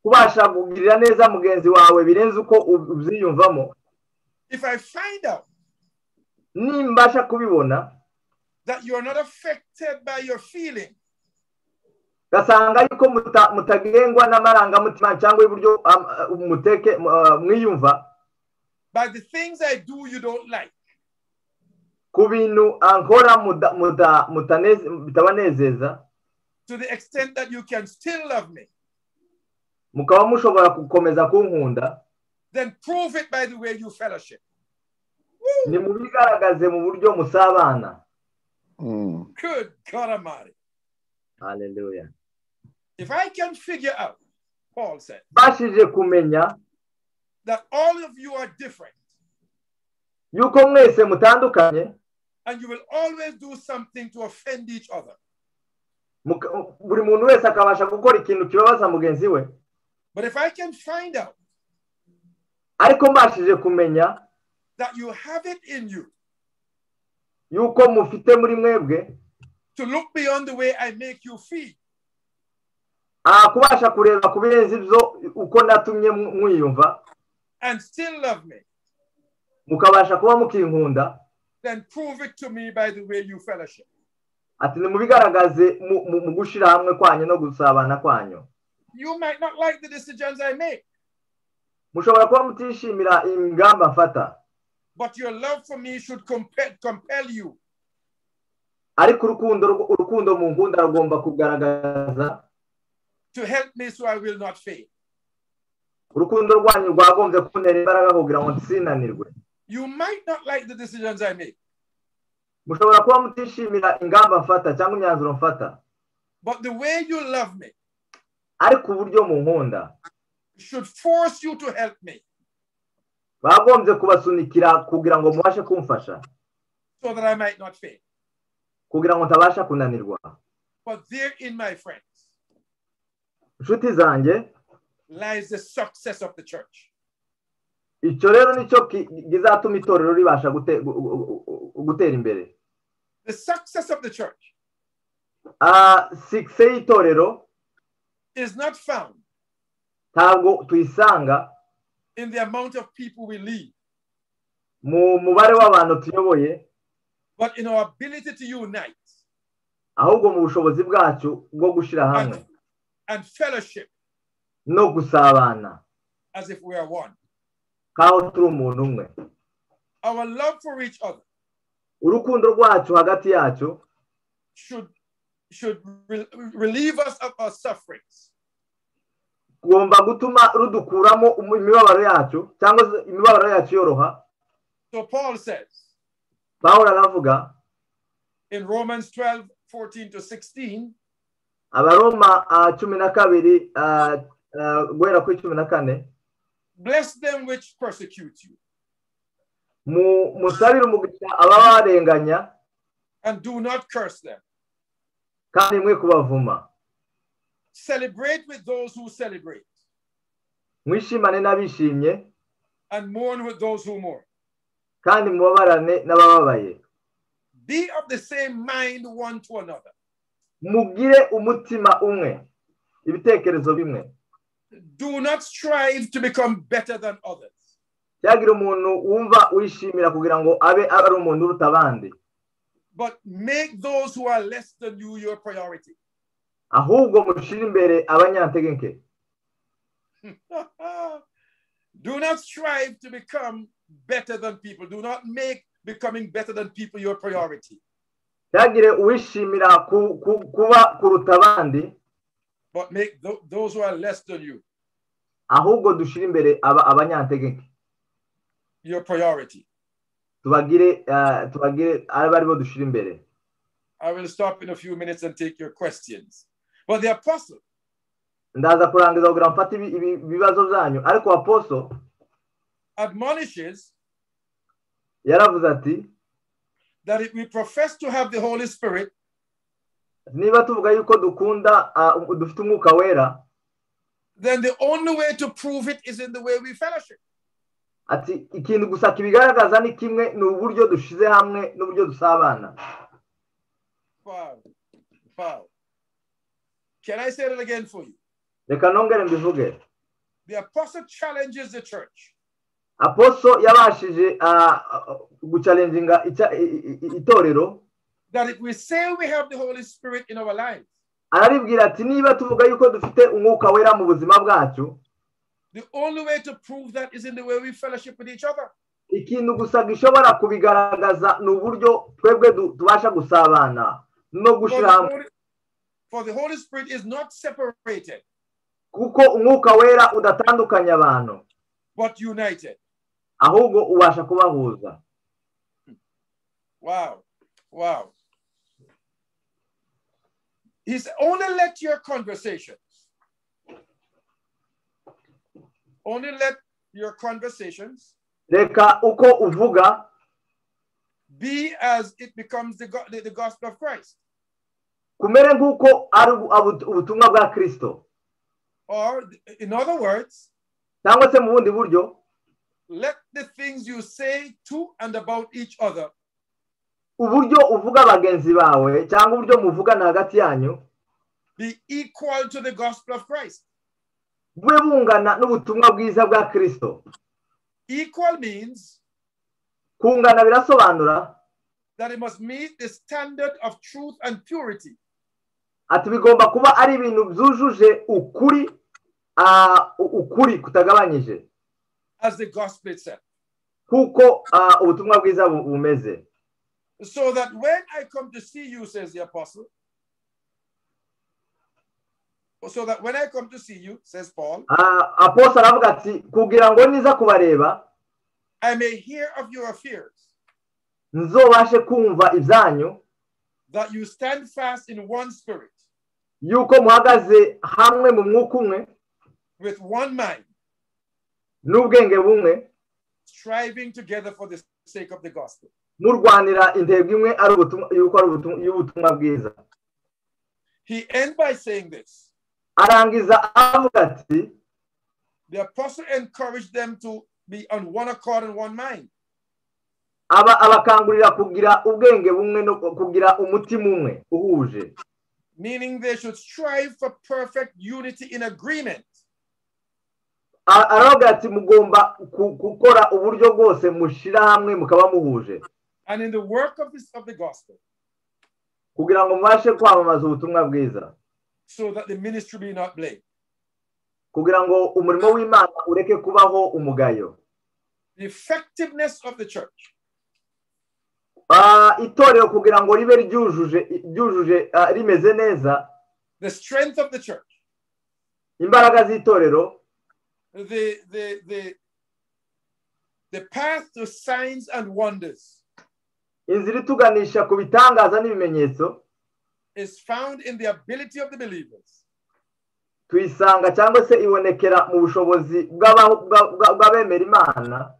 kubasha kugirira neza mugenzi wawe birenze uko ubyiyumvamo. If I find out nimbasha kubibona that you are not affected by your feelings, gasanga yuko mutagengwa n'amarangamutima cyangwa uburyo muteke mwiyumva, by the things I do you don't like, ku bintu ankora bitabanezeza, to the extent that you can still love me, mukaba mushobora gukomeza kunkunda, then prove it by the way you fellowship. ni mubigaragaze mu buryo musabana. Good God Almighty. Hallelujah. If I can figure out, Paul said, bashije kumenya that all of you are different, yuko mwese mutandukanye, and you will always do something to offend each other, buri muntu wese akabasha gukora ikintu kibabaza mugenzi we, but if I can find out ariko mbashije kumenya that you have it in you yuko mufite muri mwebwe to look beyond the way I make you feel, kubasha kureba kubirenza ibyo uko natumye mwiyumva, and still love me, mukabasha kuba mukinkunda, then prove it to me by the way you fellowship. ati ni mubigaragaze mu gushira hamwe kwanyu no gusabana kwanyu. You might not like the decisions I make, mushobora kuba mutishimira ingamba mfata, but your love for me should compel you ariko urukundo mu nkunda rugomba kugaragaza to help me so I will not fail. Urukundo rwanyu rwagombye kuntera imbaraga kugira ngo nsinanirwe. You might not like the decisions I make, mushobora kuba mutishimira ingamba mfata cyangwa imyanzuro mfata, but the way you love me ariko uburyo mu nkunda should force you to help me, bagombye kubasunikira kugira ngo mubashe kumfasha, so that I might not fail. kugira ngo ntabasha kunanirwa. But therein, my friends, inshuti zanjye, lies the success of the church. icyo rero nicyo kizatuma itorero ribasha gutera imbere. The success of the church success y'itorero is not found ntabwo tuyisanga in the amount of people we lead, mu mubare w'abantu tuyoboye, but in our ability to unite ahubwo mu bushobozi bwacu bwo gushyira hamwe and fellowship no gusabana as if we are one. kaho turi umuntu umwe. Our love for each other urukundo rwacu hagati yacu should relieve us of our sufferings. Gomba gutuma rudukuramo imibabaro yacu cyangwa imibabaro yacu yoroha. So Paul says, Pawulo aravuga in Romans 12:14 to 16, Abaroma 12 guhera kuri 14, bless them which persecute you, musabire umugisha ababarenganya, and do not curse them. kandi mwe kubavuma. Celebrate with those who celebrate, Mwishimane n'abishimye, and mourn with those who mourn. kandi mubabarane n'abababaye. Be of the same mind one to another. Mugire umutima umwe, ibitekerezo bimwe. Do not strive to become better than others, Cyagira umuntu wumva wishimira kugira ngo abe ari umuntu uruta abandi, but make those who are less than you your priority. ahubwo mushire imbere abanyantegeke. Do not strive to become better than people. Do not make becoming better than people your priority. Cyagire uwishimira kuba kuruta abandi, but make those who are less than you ahubwo dushire imbere abanyantegeke your priority. Tubagire ari bo dushire imbere. I will stop in a few minutes and take your questions. But the apostle, ndaza kurangiza kugira mfate ibibazo byanyu, ariko apostle admonishes yaravuze ati that if we profess to have the Holy Spirit, niba tuvuga yuko dukunda dufite umwuka wera, then the only way to prove it is in the way we fellowship. ati ikintu gusa kibigaragaza ni kimwe, ni uburyo dushize hamwe n'uburyo dusabana. Wow. Can I say that again for you? Reka nongere mbivuge. The apostle challenges the church. Apostle yabashije guchallenginga itorero, that if we say we have the Holy Spirit in our lives, araribwira ati niba tuvuga yuko dufite umwuka wera mu buzima bwacu, the only way to prove that is in the way we fellowship with each other. Ikintu gusa gishobora kubigaragaza ni uburyo twebwe tubasha gusabana no gushira hamwe. For the Holy Spirit is not separated, kuko umwuka wera udatandukanya abantu, but united. Ahubwo ubasha kubahuza. Wow. He said, only let your conversations Reka uko uvuga be as it becomes the gospel of Christ. Kumere nk'uko ari ubutumwa bwa Kristo. Or in other words, cyangwa se mu bundi buryo, let the things you say to and about each other, uburyo uvuga bagenzi bawe cyangwa uburyo muvugana hagati yanyu, be equal to the gospel of Christ. bube bungana n'ubutumwa bwiza bwa Kristo. Equal means kungana birasobanura that it must meet the standard of truth and purity. Ati bigomba kuba ari ibintu byujuje ukuri kutagabanyije, as the gospel itself. Kuko ubutumwa bwiza bumeze. So that when I come to see you, says the apostle, so that when I come to see you, says Paul, apostle aravuga ati kugira ngo niza kubareba, I may hear of your affairs, nzobashe kumva ibyanyu, that you stand fast in one spirit, yuko muhagaze hamwe mu mwuka umwe, with one mind, n'ubwenge bumwe, striving together for the sake of the gospel. Murwanira intego imwe ari ubutumwa bwiza. He ends by saying this. arangiza avuga ati, the apostle encouraged them to be on one accord and one mind. Abakangurira kugira ubwenge bumwe no kugira umutima umwe uhuje. Meaning they should strive for perfect unity in agreement. Aravuga ati mugomba gukora uburyo bwose mushira hamwe mukaba muhuje. And in the work of the gospel. Kugira ngo mubashe kwamamaza ubutumwa bwiza. So that the ministry be not blamed. Kugira ngo umurimo w'Imana ureke kubaho umugayo. The effectiveness of the church. Itorero kugira ngo ribe ryujuje rimeze neza. The strength of the church. Imbaraga z'itorero. The path to signs and wonders. Inzira ituganisha ku bitangaza n'ibimenyetso. Is found in the ability of the believers. Tuyisanga cyangwa se ibonekera mu bushobozi bw'abemera Imana.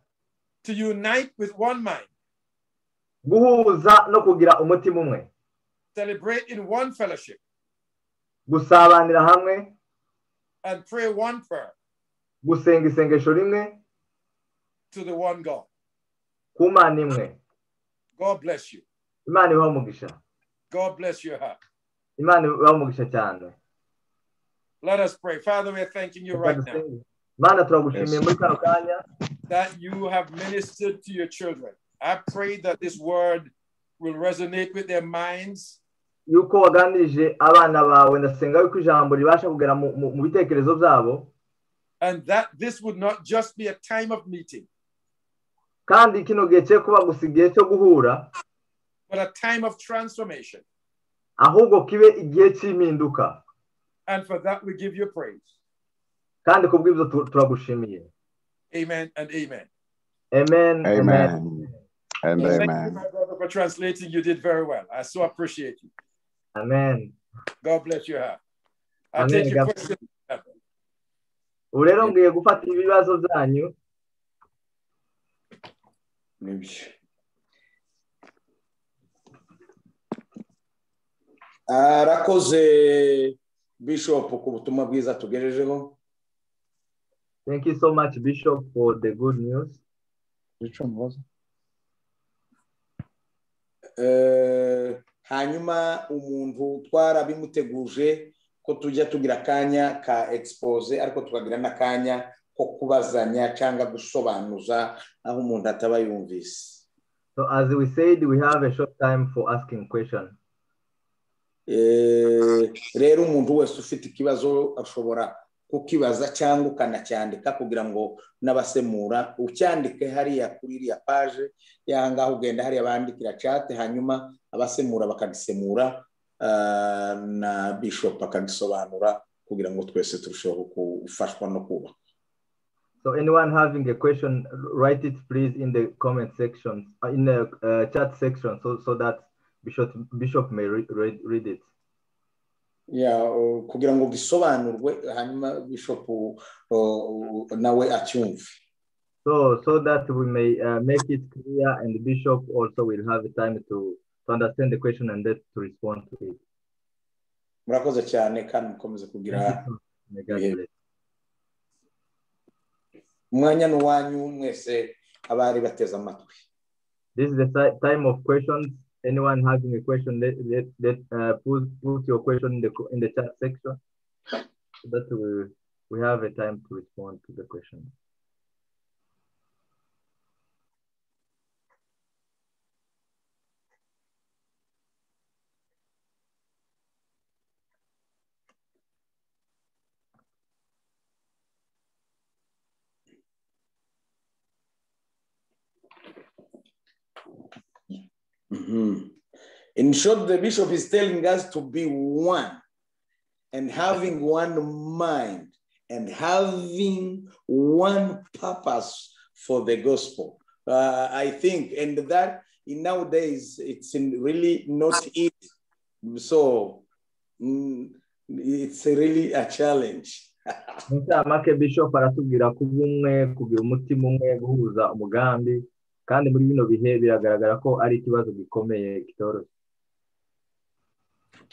To unite with one mind. Guhuza no kugira umutima umwe. Celebrate in one fellowship. Gusabanira hamwe. And pray one prayer. Gusenga isengesho rimwe. To the one God. Ku Mana imwe. God bless you. Imana ibahe umugisha. God bless your heart. Imana ibahe umugisha cyane. Let us pray. Father, we are thanking you right now. Mana turagushimiye muri kano kanya. That you have ministered to your children. I pray that this word will resonate with their minds. Yuko waganirije abana bawe ndasenga yuko ijambo ribasha kugera mu bitekerezo byabo. And that this would not just be a time of meeting. Kandi kino gihe cyo kuba gusigiye cyo guhura. But a time of transformation. Ahubwo kibe igihe cy'impinduka. And for that we give you praise. Kandi kubw'ibyo turagushimiye. Amen and amen. Amen. Amen. And Thank amen. you, my brother, for translating. You did very well. I so appreciate you. Amen. God bless your heart. I'll take your question. Urero ngiye gufata ibibazo byanyu. Arakoze Bishop ku butumwa bwiza tugejejeho. Thank you so much, Bishop, for the good news. Which one was Hanyuma umuntu twarabimuteguje ko tujya tugira kanya ka expose ariko tukagira n'akanya ko kubazanya cyangwa gusobanuza aho umuntu ataba yumvise. So as we said, we have a short time for asking questions. Rero umuntu wese ufite ikibazo ashobora kukibaza cyangwa ukanacyandika kugira ngo n'abasemura ucyandike hariya kuri iriya page yanga ugenda hariya bandikira chat hanyuma abasemura bakagisemura na Bishop akagisobanura kugira ngo twese turusheho kufashwa no kuba. So anyone having a question, write it please in the comment section, in the chat section, so that Bishop may read it. Yeah, kugira ngo gisobanurwe hanyuma Bishop nawe acyumve. So that we may make it clear, and the Bishop also will have the time to understand the question and then to respond to it. Murakoze cyane kandi mukomeze kugira umwanya n'uwanyu mwese abari bateze amatwi. This is the time of questions. Anyone having a question, put your question in the chat section so that we have a time to respond to the question. In short, the Bishop is telling us to be one and having one mind and having one purpose for the gospel. I think, and that in nowadays it's really not easy. So it's really a challenge. Bishop aratubwira kubumwe kugira umutima umwe guhuza umugambi kandi muri bino bihe biragaragara ko ari ikibazo gikomeye kitoroshye.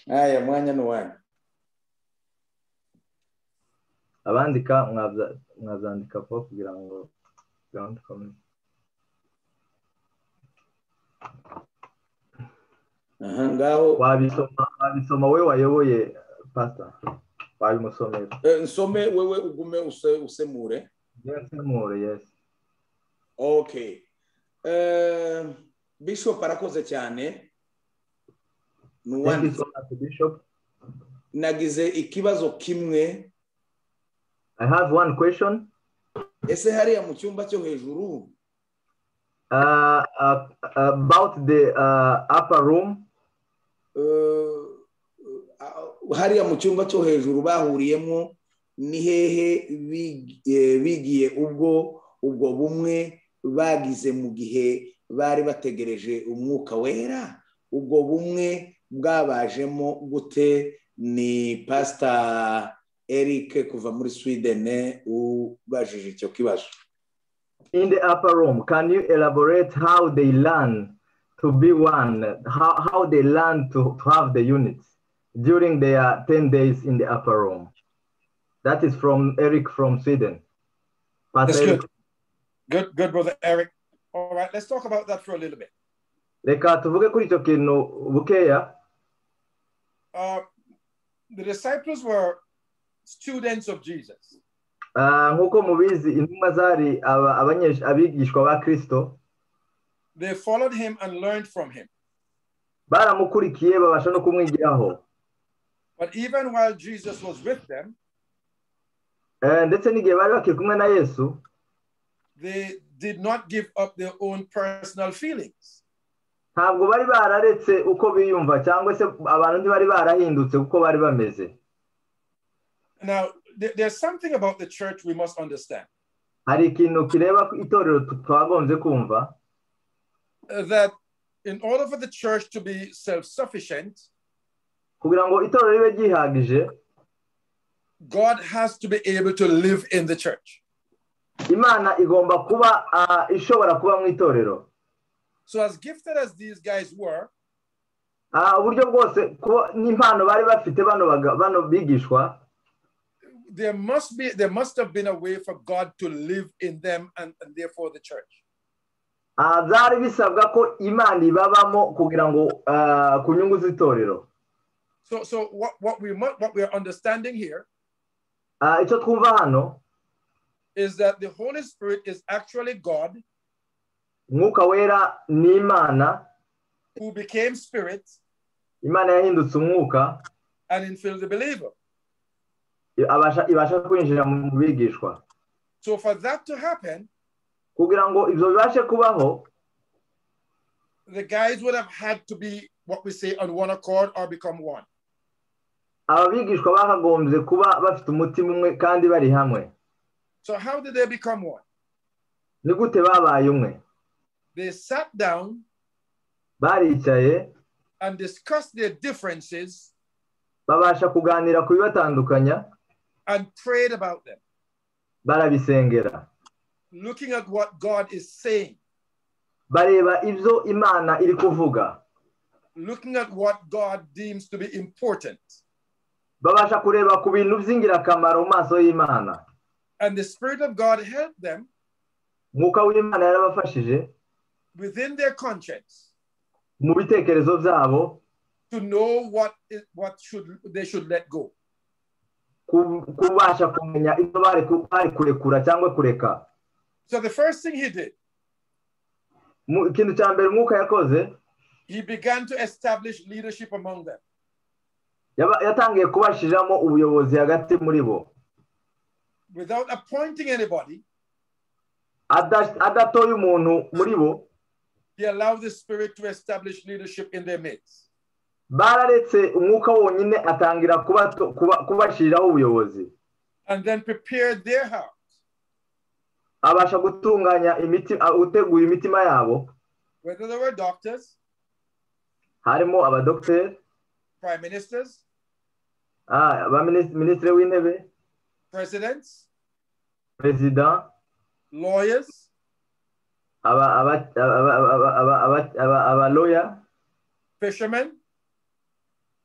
Aya mwanya n'uwanyu. abandika mwazandika ko kugira ngo ground comment. Ngaho wabisoma we wayoboye pastor wabimusomera. Nsome wewe ugume usemure. Usemure, yes. Okay. Bishop arakoze cyane. Bishop. Nagize ikibazo kimwe. I have one question. Ese hariya mu cyumba cyo hejuru about the upper room. Hariya mu cyumba cyo hejuru bahuriyemo ni hehe bigiye ubwo bumwe bagize mu gihe bari bategereje umwuka wera? Ubwo bumwe bwabajemo gute? Ni Pastor Eric kuva muri Sweden ubajije icyo kibazo. In the upper room, can you elaborate how they learn to be one, how they learn to have the units during their 10 days in the upper room? That is from Eric from Sweden. That's good. Good, Brother Eric. All right, let's talk about that for a little bit. The disciples were students of Jesus. Nkuko mubizi intumwa zari abigishwa ba Kristo. They followed him and learned from him. Baramukurikiye babasha no kumwigiraho. But even while Jesus was with them, ndetse n'igihe bari bakiri kumwe na Yesu, they did not give up their own personal feelings. Ntabwo bari bararetse uko biyumva cyangwa se abantu ntibari barahindutse uko bari bameze. Now, there's something about the church we must understand. Hari ikintu kireba itorero twagombye kumva. That in order for the church to be self-sufficient, kugira ngo itorero ribe gihagije, God has to be able to live in the church. Imana igomba kuba ishobora kuba mu itorero. So as gifted as these guys were, uburyo bwose ko n'impano bari bafite bano bigishwa, there must have been a way for God to live in them and therefore the church. Byari bisabwa ko Imana ibabamo kugira ngo ku nyungu z'itorero. So what we are understanding here icyo twumva hano is that the Holy Spirit is actually God, Mwuka wera ni Imana, who became spirit, Imana yahindutse umwuka, and infilled the believer. Ibasha kwinjira mu bigishwa. So for that to happen, kugira ngo ibyo bibashe kubaho, the guys would have had to be what we say on one accord or become one. Abigishwa bakagombye kuba bafite umutima umwe kandi bari hamwe. So how did they become one? Ni gute babaye umwe? They sat down, baricaye, and discussed their differences, babasha kuganira ku bibatandukanya, and prayed about them, barabisengera, looking at what God is saying, bareba ibyo Imana iri kuvuga, looking at what God deems to be important, babasha kureba ku bintu by'ingirakamaro mu maso y'Imana. And the Spirit of God helped them, Mwuka w'Imana yarabafashije, within their conscience, mu bitekerezo byabo, to know they should let go. Kubasha kumenya ibyo bari kurekura cyangwa kureka. So the first thing he did, ikintu cya mbere Mwuka yakoze, he began to establish leadership among them. Yatangiye kubashiramo ubuyobozi hagati muri bo. Without appointing anybody, adatoye umuntu muri bo, he allowed the Spirit to establish leadership in their midst. Bararetse umwuka wonyine atangira kubashiriraho ubuyobozi. And then prepared their hearts. Abasha gutunganya gutegura imitima yabo. Whether they were doctors, harimo abadokiteri, prime ministers, minisitiri w'intebe, presidents, president, lawyers, lawyer, fishermen,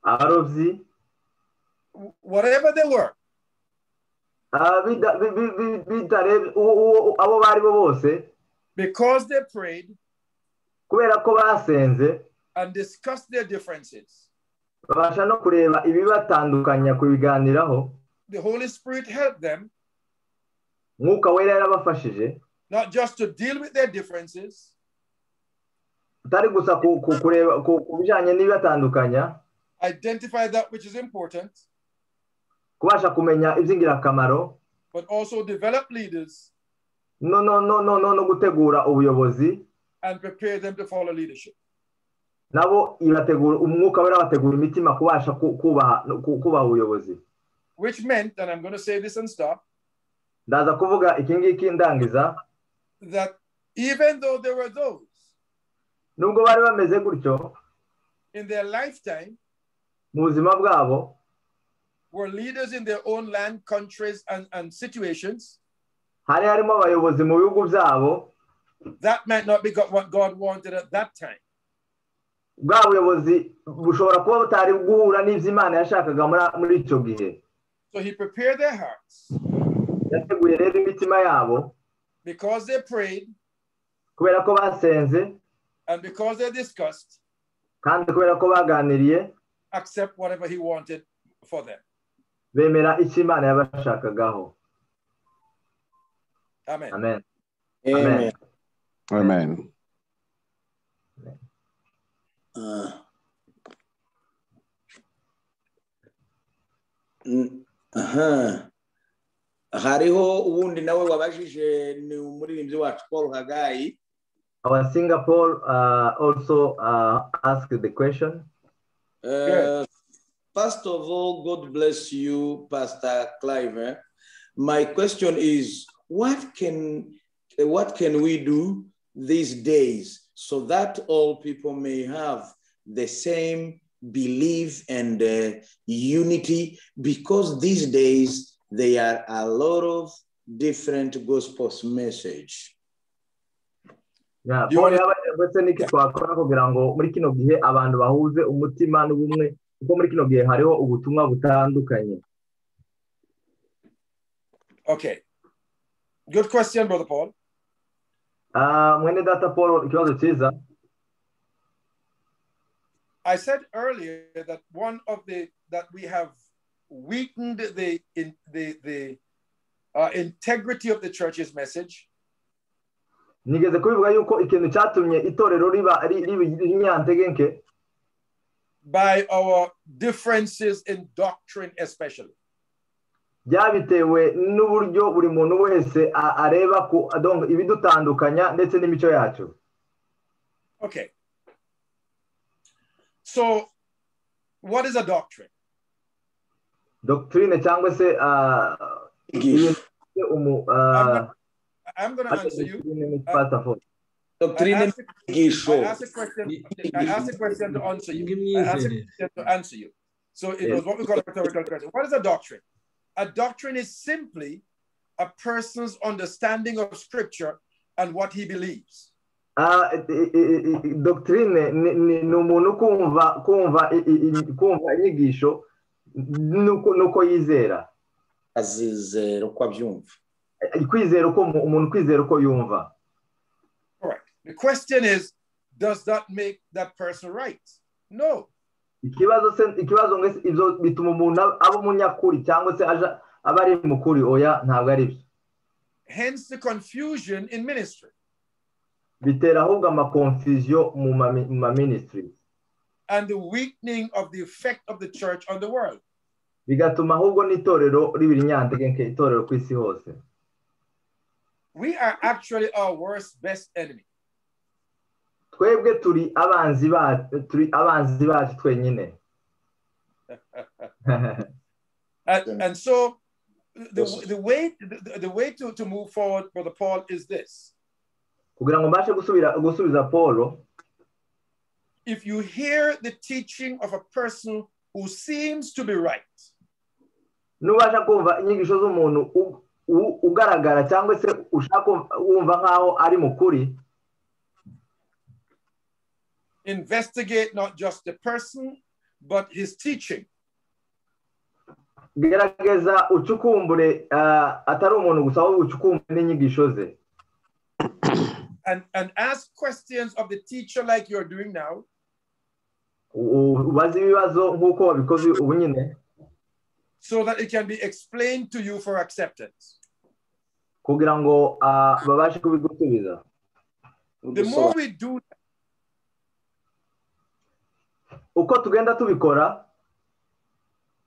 abarobyi, whatever they were, bitarebye abo bari bo bose, because they prayed kubera ko basenze and discussed their differences, babasha no kureba ibibatandukanya kubiganiraho, the Holy Spirit helped them Mwuka Wera yarabafashije not just to deal with their differences, utari gusa kureba ku bijanye n'ibibatandukanya, identify that which is important, kubasha kumenya iby'ingirakamaro, but also develop leaders no gutegura ubuyobozi, and prepare them to follow leadership. nabo ibategura Umwuka Wera bategura imitima kubasha kubaha ubuyobozi. Which meant, and I'm going to say this and stop, Ndaza kuvuga iki ngiki ndangiza, that even though there were those nubwo bari bameze gutyo in their lifetime mu buzima bwabo, were leaders in their own land, countries, and situations, hari harimo abayobozi mu bihugu byabo, that might not be what God wanted at that time. bwa buyobozi bushobora kuba butari guhura n'ivy'Imana yashakaga muri icyo gihe. So he prepared their hearts Yateguye rero imitima yabo because they prayed kubera ko basenze and because they discussed, kandi kubera ko baganiriye, accept whatever he wanted for them. bemera icyo Imana yabashakagaho. Amen. Amen. Amen. Amen. Hariho ubundi nawe wabajije ni umuririmbyi wacu Paul Hagayi. Our singer Paul also asked the question. First of all, God bless you, Pastor Clive. My question is, what can we do these days so that all people may have the same belief and unity? Because these days there are a lot of different gospel message. Yeah, Paul yabaye niki twakora kugira ngo muri kino gihe abantu bahuze umutima n'ubumwe, kuko muri kino gihe hariho ubutumwa butandukanye. Okay. Good question, Brother Paul. Mwene data Paul, ikibazo cyiza. I said earlier that that we have weakened the integrity of the church's message. Nigeze kubivuga yuko ikintu cyatumye itorero riba inyantegenke by our differences in doctrine especially. Byabitewe n'uburyo buri muntu wese areba ku ibidutandukanya ndetse n'imico yacu. Okay. So what is a doctrine? Doctrine cyangwa se I'm going to answer you. Doctrine I asked a question to answer you. I asked a question to answer you. So it was what we call a rhetorical question. What is a doctrine? A doctrine is simply a person's understanding of scripture and what he believes. Doctrine ni umuntu kumva inyigisho nuko yizera. Azizera uko abyumva. Kwizera uko umuntu kwizera uko yumva. Correct. The question is, does that make that person right? No. Ikibazo ngese ibyo bituma umuntu aba umunyakuri cyangwa se aba ari mukuri, oya ntabwo ari byo. Hence the confusion in ministry. Bitera ahubwo amaconfusion mu ministry. And the weakening of the effect of the church on the world. Bigatuma ahubwo n'itorero ribiri nyantegenke itorero ku isi hose. We are actually our worst best enemy. Twebwe turi abanzi bacu twenyine. And so the way to move forward, Brother Paul, is this. Kugira ngo mbashe gusubiza Paul, if you hear the teaching of a person who seems to be right, nubasha kumva inyigisho z'umuntu ugaragara cyangwa se ushaka wumva nkaho ari mukuri, investigate not just the person but his teaching. gerageza ucukumbure atari umuntu gusa aho ucukumbure n'inyigisho ze. And ask questions of the teacher like you're doing now. Ubaze ibibazo nk'uko wabikoze ubu nyine. So that it can be explained to you for acceptance. Kugira ngo babashe kubigusubiza. The more we do that, uko tugenda tubikora,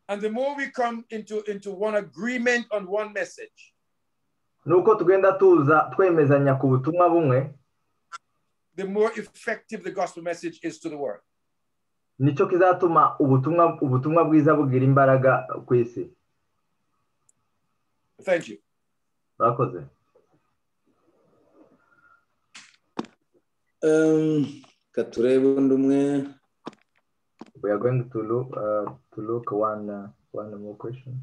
and the more we come into one agreement on one message, nuko tugenda tuza twemezanya ku butumwa bumwe, the more effective the gospel message is to the world. Nico kizatuma ubutumwa bwiza bugira imbaraga ku isi. Thank you. Rakoze. Katurebe ndumwe. We are going to look one more question.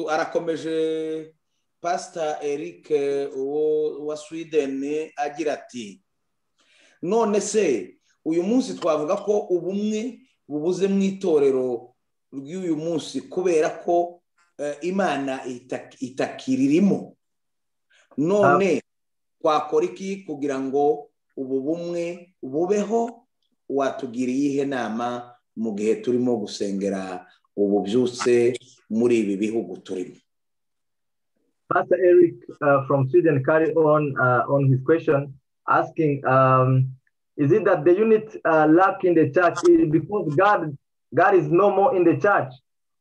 Arakomeje Pastor Eric wa Sweden agira ati, none se uyu munsi twavuga ko ubumwe bubuze mu itorero ry'uyu munsi kubera ko Imana itakiririmo, none twakora iki kugira ngo ubu bumwe bubeho? Watugiriye ihe nama mu gihe turimo gusengera ububyutse muri ibi bihugu turimo? Pastor Eric from Sweden carry on his question, asking, is it that the unit lack in the church is because God is no more in the church,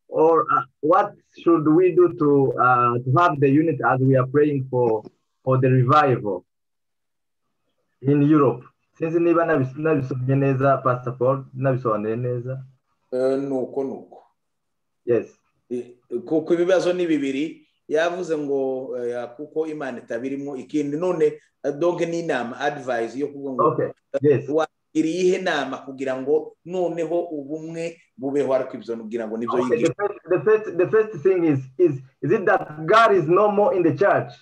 or what should we do to have the unit as we are praying for the revival in Europe? Since niba nabisomye neza Pastor Paul, nabisobanuye neza. Nuko. Yes. Kuko ibibazo ni bibiri, yavuze ngo kuko Imana itabirimo, ikindi none donc ni inama advice yo kuvuga ngo okay. Yes. Irihe nama kugira ngo noneho ubumwe bubeho, ariko ibyo nugira ngo nibyo yigira. The first thing is it that God is no more in the church,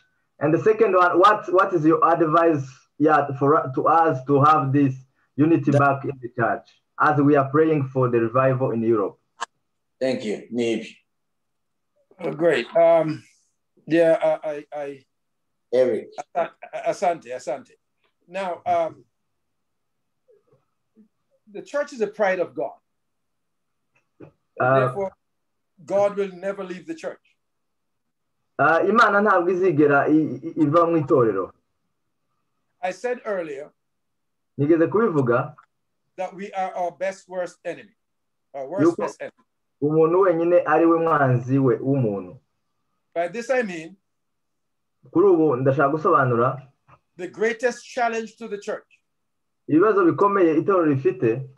and the second one, what is your advice to us to have this unity back in the church as we are praying for the revival in Europe? Thank you, Nib. Great. Yeah, I Eric. Asante. Now, the church is the pride of God. Therefore, God will never leave the church. Imana ntabwo izigera iva mu itorero. I said earlier nigeze kubivuga that we are our worst enemy. Our worst enemy. Umuntu wenyine ari we mwanzi we w'umuntu. By this I mean, kuri ubu ndashaka gusobanura, the greatest challenge to the church ibibazo bikomeye itorero rifite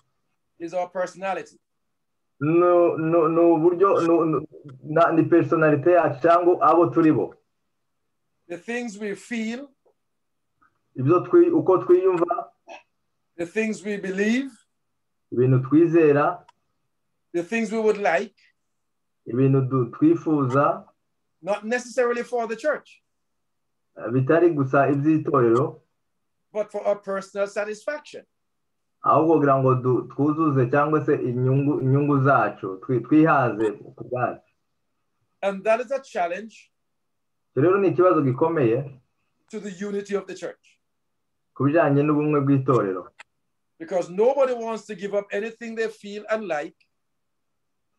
is our personality. Ni personality yacu cyangwa abo turi bo. The things we feel, uko twiyumva, the things we believe, ibintu twizera, the things we would like, ibintu twifuza, not necessarily for the church, bitari gusa iby'itorero, but for our personal satisfaction. ahubwo kugira ngo twuzuze cyangwa se inyungu zacu, twihaze ku bwacu. And that is a challenge rero ni ikibazo gikomeye to the unity of the church, ku bijyanye n'ubumwe bw'itorero, because nobody wants to give up anything they feel and like,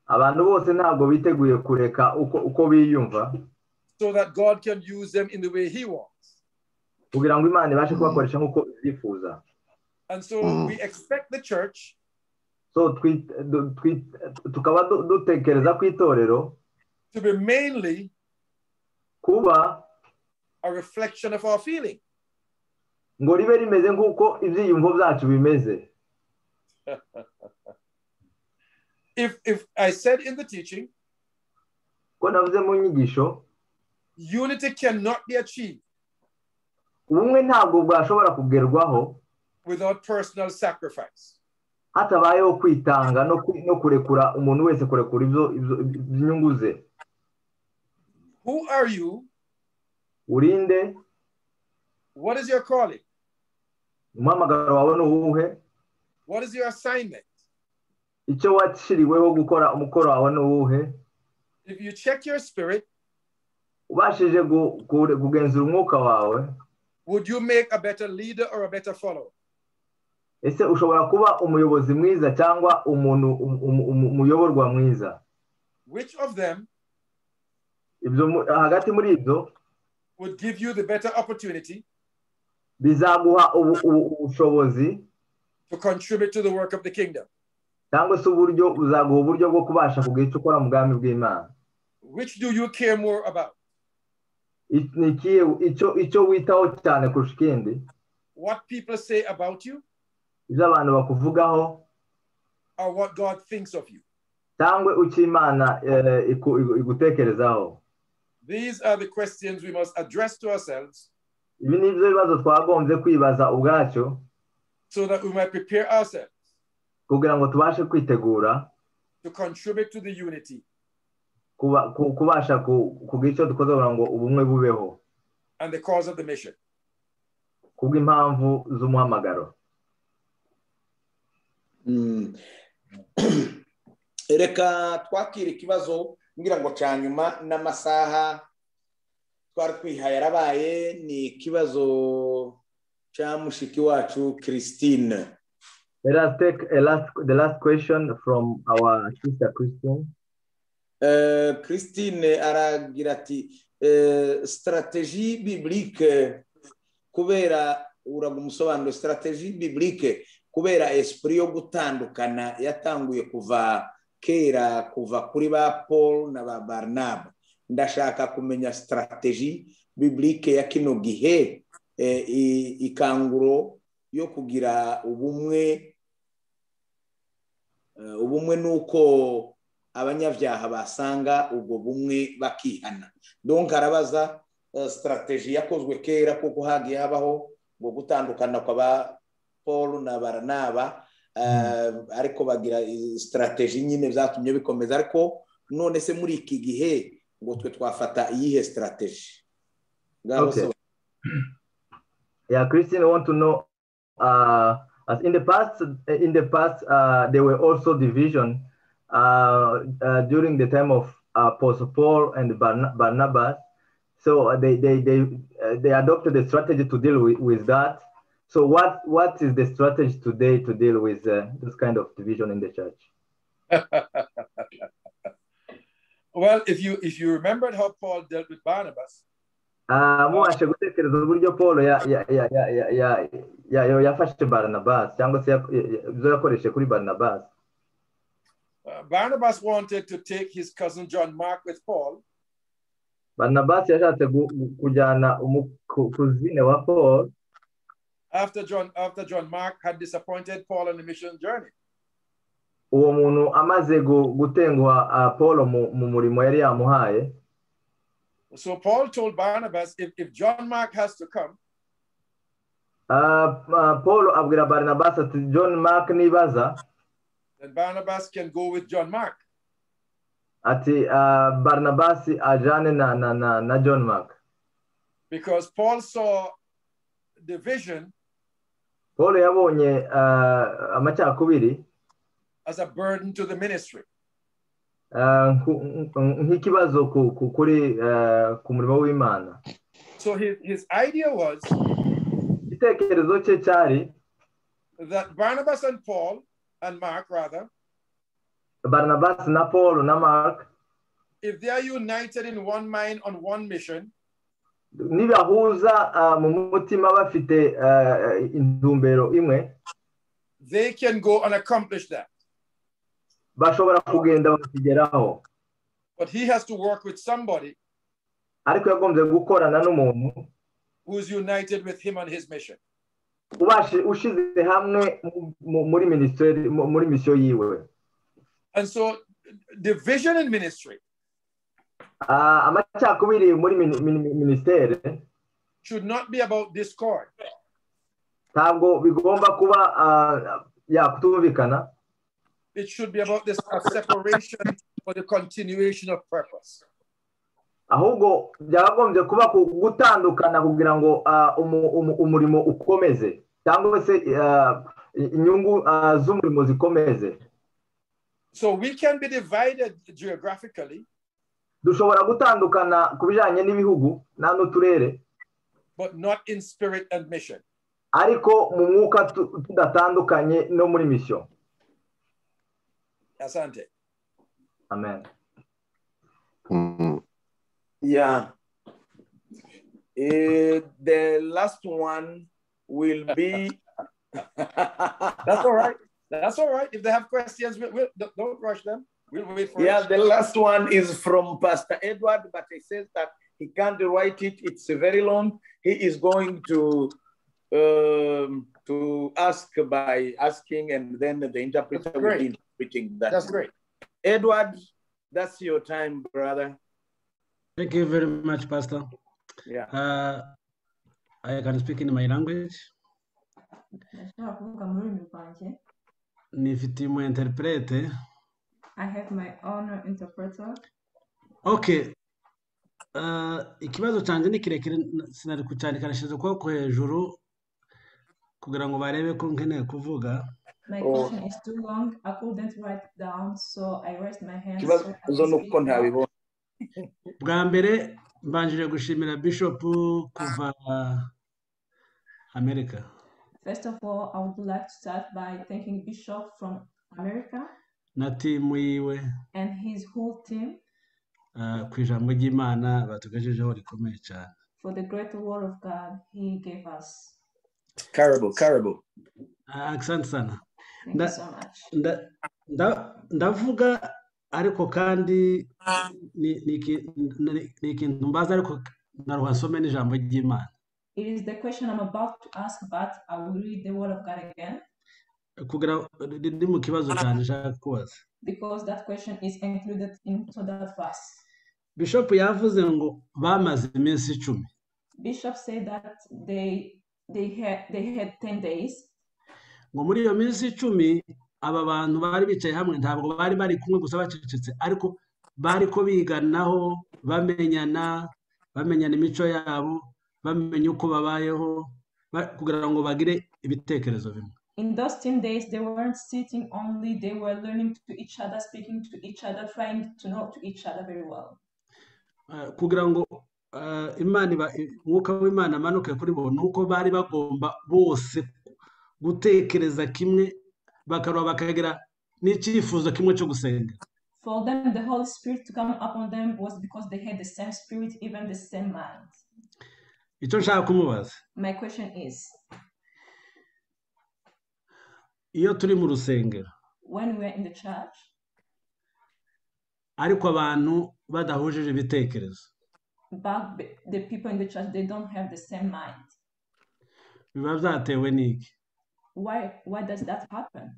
abantu bose ntabwo biteguye kureka uko biyumva, so that God can use them in the way He wants, kugira ngo Imana ibashe kubakoresha nk'uko ibyifuza. And so we expect the church, so tukaba dutekereza ku itorero to be mainly kuba a reflection of our feeling. ngo ribe rimeze nk'uko ibyiyumvo byacu bimeze. If I said in the teaching, ko navuze mu nyigisho, unity cannot be achieved ubumwe ntabwo bwashobora kugerwaho without personal sacrifice. hatabayeho kwitanga no kurekura umuntu wese kurekura inyungu ze. Who are you? Urinde? What is your calling? umuhamagaro wawe ni uwuhe? What is your assignment? Icyo washiriweho gukora umukoro wawe ni uwuhe? If you check your spirit, ubashije kugenzura umwuka wawe, would you make a better leader or a better follower? Ese ushobora kuba umuyobozi mwiza cyangwa umuyoborwa mwiza? Which of them ibyo hagati muri ibyo would give you the better opportunity bizaguha ubushobozi to contribute to the work of the kingdom? cyangwa se uburyo uzaguha uburyo bwo kubasha kugira icyo ukora mu bwami bw'Imana? Which do you care more about? icyo witaho cyane kurusha ikindi? What people say about you, ibyo abantu bakuvugaho, or what God thinks of you? cyangwa icyo Imana igutekerezaho? These are the questions we must address to ourselves, ibi ni byo bibazo twagombye kwibaza ubwacyo, so that we might prepare ourselves kugira ngo tubashe kwitegura to contribute to the unity kubasha kugira icyo dukoze kugira ngo ubumwe bubeho and the cause of the mission. Kubw'impamvu z'umuhamagaro. Reka twakira ikibazo ngira ngo cyanyuma n'amasaha twari twihaye arabaye. Ni ikibazo cya mushiki wacu Christine. Let us take the last question from our sister Christine. Christine aragira ati stratégie biblique kubera uragumusobanuro stratégie biblique kubera esprit yo gutandukana yatanguye kuva kera, kuva kuri ba Paul na ba Barnaba. Ndashaka kumenya stratégie biblique ya kino gihe, ikanguro yo kugira ubumwe nuko abanyabyaha basanga ubwo bumwe bakihana. Donc arabaza stratégie yakozwe kera kuko hagiye habaho ngo gutandukana kwa ba Paul na Barnaba, ariko bagira stratégie nyine zatumye bikomeza. Ariko none se muri iki gihe ngo twe twafata iyihe stratégie? Okay. Yeah, Christine, I want to know, as in the past, there were also division during the time of Apostle Paul and Barnabas. So they adopted a strategy to deal with that. So what is the strategy today to deal with this kind of division in the church? Well, if you remembered how Paul dealt with Barnabas, mubashe gutekereza uburyo Paul yafashe Barnabas cyangwa se ibyo yakoresheje kuri Barnabas. Barnabas wanted to take his cousin John Mark with Paul. Barnabas yashatse kujyana umukuzine wa Paul after John Mark had disappointed Paul on the mission journey. Uwo muntu amaze gutenguha Paul mu murimo yari yamuhaye. So Paul told Barnabas, if John Mark has to come, Paul abwira Barnabas ati John Mark nibaza, then Barnabas can go with John Mark. Ati Barnabas ajane na John Mark. Because Paul saw the vision, Paul yabonye amacakubiri as a burden to the ministry. Nk'ikibazo kuri ku murimo w'Imana. So his idea was igitekerezo cye cyari that Barnabas and Paul and Mark rather, Barnabas na Paul na Mark, if they are united in one mind on one mission, nibahuza mu mutima bafite intumbero imwe, they can go and accomplish that. Bashobora kugenda bakigeraho. But he has to work with somebody ariko yagombye gukorana n'umuntu who is united with him on his mission. Ushize hamwe muri ministry, muri mission yiwe. And so division in ministry amacakubiri muri ministere should not be about discord. Ntabwo bigomba kuba kutumvikana. It should be about this separation for the continuation of purpose. Ahubwo byagombye kuba gutandukana kugira ngo umurimo ukomeze. cyangwa se inyungu z'umurimo zikomeze. So we can be divided geographically. Dushobora gutandukana ku bijanye n'ibihugu n'uturere, but not in spirit and mission. Ariko mu mwuka tudatandukanye no muri mission. Asante. Amen. Yeah. The last one will be. That's all right. That's all right. If they have questions, don't rush them. We'll wait for it. The last one is from Pastor Edward, but he says that he can't write it. It's very long. He is going to ask by asking, and then the interpreter will be interpreting that. That's great. Edward, that's your time, brother. Thank you very much, Pastor. Yeah. I can speak in my language. Nifitimu interprete. I have my own interpreter. Okay. Ikibazo cyanje ni kirekire sinari kucyandika nashize ko hejuru kugira ngo barebe ko nkeneye kuvuga. My question is too long. I couldn't write it down, so I raised my hand. Bwa mbere mbanjije gushimira Bishop kuva America. First of all, I would like to start by thanking Bishop from America. Na timu yiwe. And his whole team. Ku ijambo ry'Imana batugejejeho rikomeye cyane. For the great word of God he gave us. Caribou. Asante sana. Thank you so much. Ndavuga ariko kandi ni ikintu mbaza ariko naruha nsome n'ijambo ry'Imana. It is the question I'm about to ask, but I will read the word of God again. Kugira ndi mu kibazo cyane nshaka kubaza. Because that question is included into that verse. Bishop yavuze ngo bamaze iminsi 10. Bishop said that they had 10 days. Ngo muri iyo minsi 10 aba bantu bari bicaye hamwe ntabwo bari kumwe gusa bacecetse ariko bari ko biganaho bamenyana imico yabo bamenye uko babayeho kugira ngo bagire ibitekerezo bimwe. In those 10 days, they weren't sitting only, they were learning to each other, speaking to each other, trying to know to each other very well. Kugira ngo mwuka w'Imana amanuke kuri bo nuko bari bagomba bose gutekereza kimwe bakaroba bakagira n'icyifuzo kimwe cyo gusenga. For them, the Holy Spirit to come upon them was because they had the same spirit, even the same mind. Icyo nshaka kumubaza. My question is, iyo turi mu rusengero, when we are in the church, ariko abantu badahujije ibitekerezo, but the people in the church, they don't have the same mind. Biba byatewe n'iki? Why does that happen?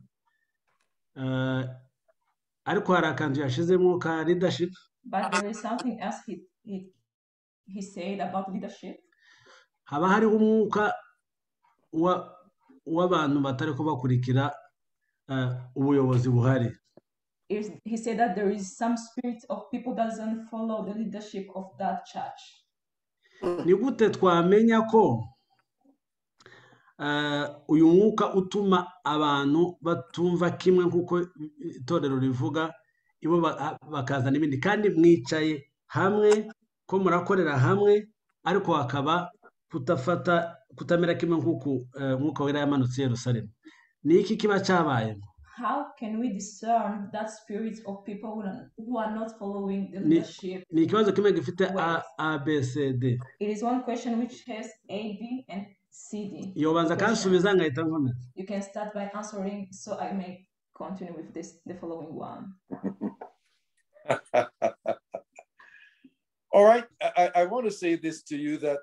Ariko hari akantu yashizemo ka leadership. But there is something else he said about leadership. Haba hari umwuka w'abantu batari ko bakurikira ubuyobozi buhari. He said that there is some spirit of people that doesn't follow the leadership of that church. Ni gute twamenya ko uyu mwuka utuma abantu batumva kimwe nkuko itorero rivuga ibo bakazana ibindi kandi mwicaye hamwe ko murakorera hamwe ariko hakaba kutamera kimwe nkuko mwuka wera yamanutse Yerusalemu. Ni iki kiba cyabaye? How can we discern that spirit of people who are not following the leadership? Ni ikibazo kimwe gifite A, B, C, D. It is one question which has A, B, and C, D. Yobanza kansubiza ngahita nkomeza. You can start by answering, so I may continue with the following one. All right, I want to say this to you that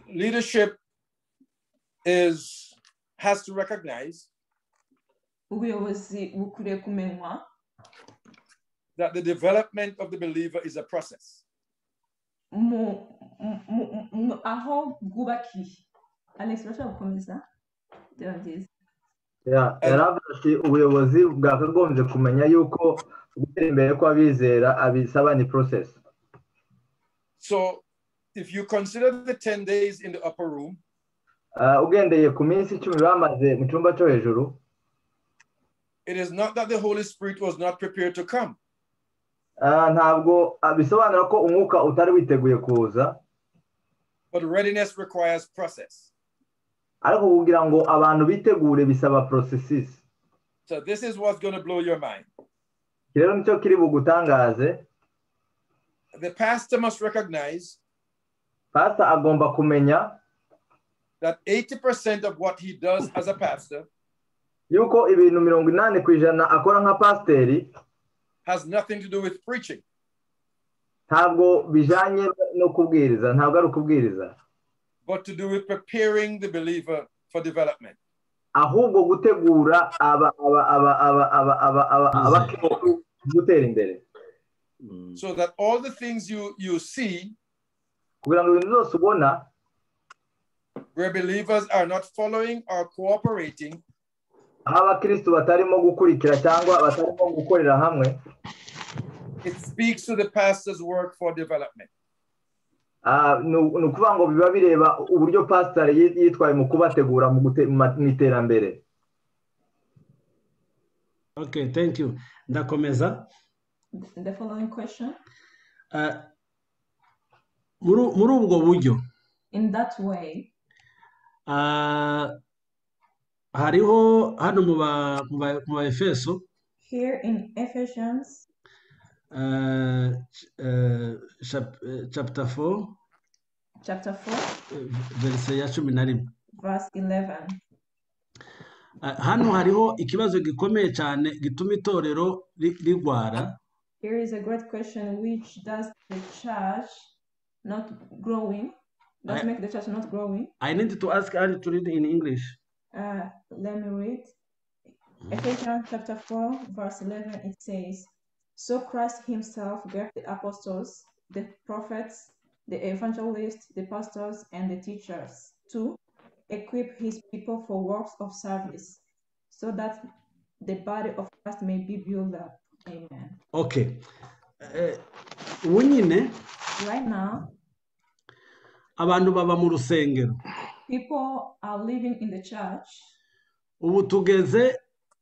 leadership has to recognize that the development of the believer is a process. Ubuyobozi bwakagombye kumenya yuko gutera imbere kw'abizera abisaba ni process. So if you consider the 10 days in the upper room, ugendeye ku minsi 10 bamaze mu cyumba cyo hejuru, it is not that the Holy Spirit was not prepared to come. ntabwo bisobanura ko umwuka utari witeguye kuza, but readiness requires process. ariko kugira ngo abantu bitegure bisaba processes. So this is what's going to blow your mind. Rero nicyo kiri bugutangaze. The pastor must recognize pastor agomba kumenya that 80% of what he does as a pastor yuko ibintu 80% akora nka pasteri has nothing to do with preaching. Ntabwo bijanye no kubwiriza, ntabwo ari ukubwiriza, but to do with preparing the believer for development. Ahubwo gutegura gutera imbere. So that all the things you see kugira ngo ibintu byose ubona where believers are not following or cooperating, abakristo batarimo gukurikira cyangwa batarimo gukorera hamwe, it speaks to the pastor's work for development. Nukuvuga ngo biba bireba uburyo pastor yitwaye mu kubategura mu iterambere. Okay, thank you. Ndakomeza. The following question. Muri ubwo buryo. In that way. Hariho hano mu ba Efeso. Here in Ephesians. Chapter 4. Chapter 4. Verse ya 11. Verse 11. Hano hariho ikibazo gikomeye cyane gituma itorero rigwara. Here is a great question which does the church not growing, does make the church not growing. I need to ask Annie to read in English. Let me read. Ephesians chapter 4 verse 11, it says, so Christ himself gave the apostles, the prophets, the evangelists, the pastors, and the teachers to equip his people for works of service, so that the body of Christ may be built up. Amen. Okay. Right now, abantu baba mu rusengero. People are living in the church. Ubu tugeze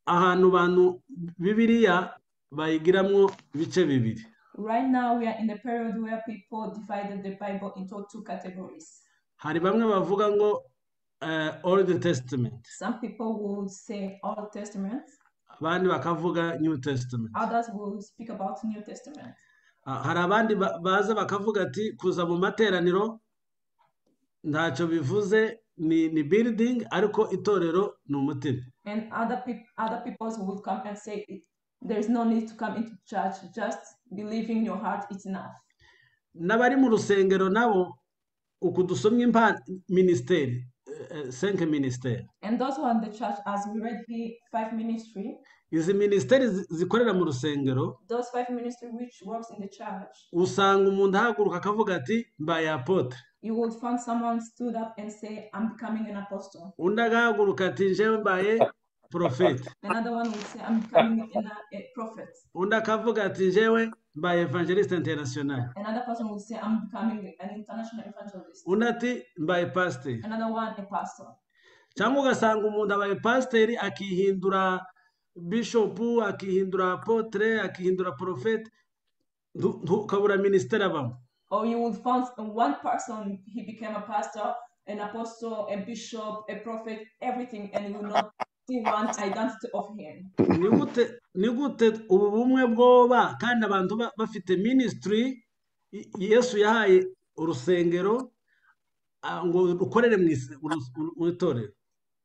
ahantu bantu Bibiliya bayigiramwo bice bibiri. Right now we are in the period where people divided the Bible into two categories. Hari bamwe bavuga ngo Old Testament. Some people would say Old Testament. Abandi bakavuga New Testament. Others will speak about New Testament. Hari abandi baza bakavuga ati kuza mu materaniro ntacyo bivuze ni building ariko itorero ni umutima. And other people would come and say there is no need to come into church, just believing in your heart it's enough. N'abari mu rusengero nabo ukudusomye ministeri 5 ministeri. And those who are in the church, as we read here, 5 ministry. Izi ministeri zikorera mu rusengero. Those 5 ministry which works in the church. Usanga umuntu ahaguruka akavuga ati mbaye apotre. You would find someone stood up and say, I'm becoming an apostle. Undi agahaguruka ati njewe mbaye prophet. Another one would say, I'm becoming a prophet. Undi akavuga ati njewe mbaye evangelist international. Another person would say, I'm becoming an international evangelist. Undi ati mbaye pastor. Another one, a pastor. Cyangwa ugasanga umuntu abaye pastor akihindura bishop, akihindura apotre, akihindura prophet, ukabura ministeri abamo. Or you would find one person, he became a pastor, an apostle, a bishop, a prophet, everything, and you will not see one identity of him. Ni gute ubu bumwe bwoba kandi abantu bafite ministry Yesu yahaye urusengero ngo rukorere mu itorero.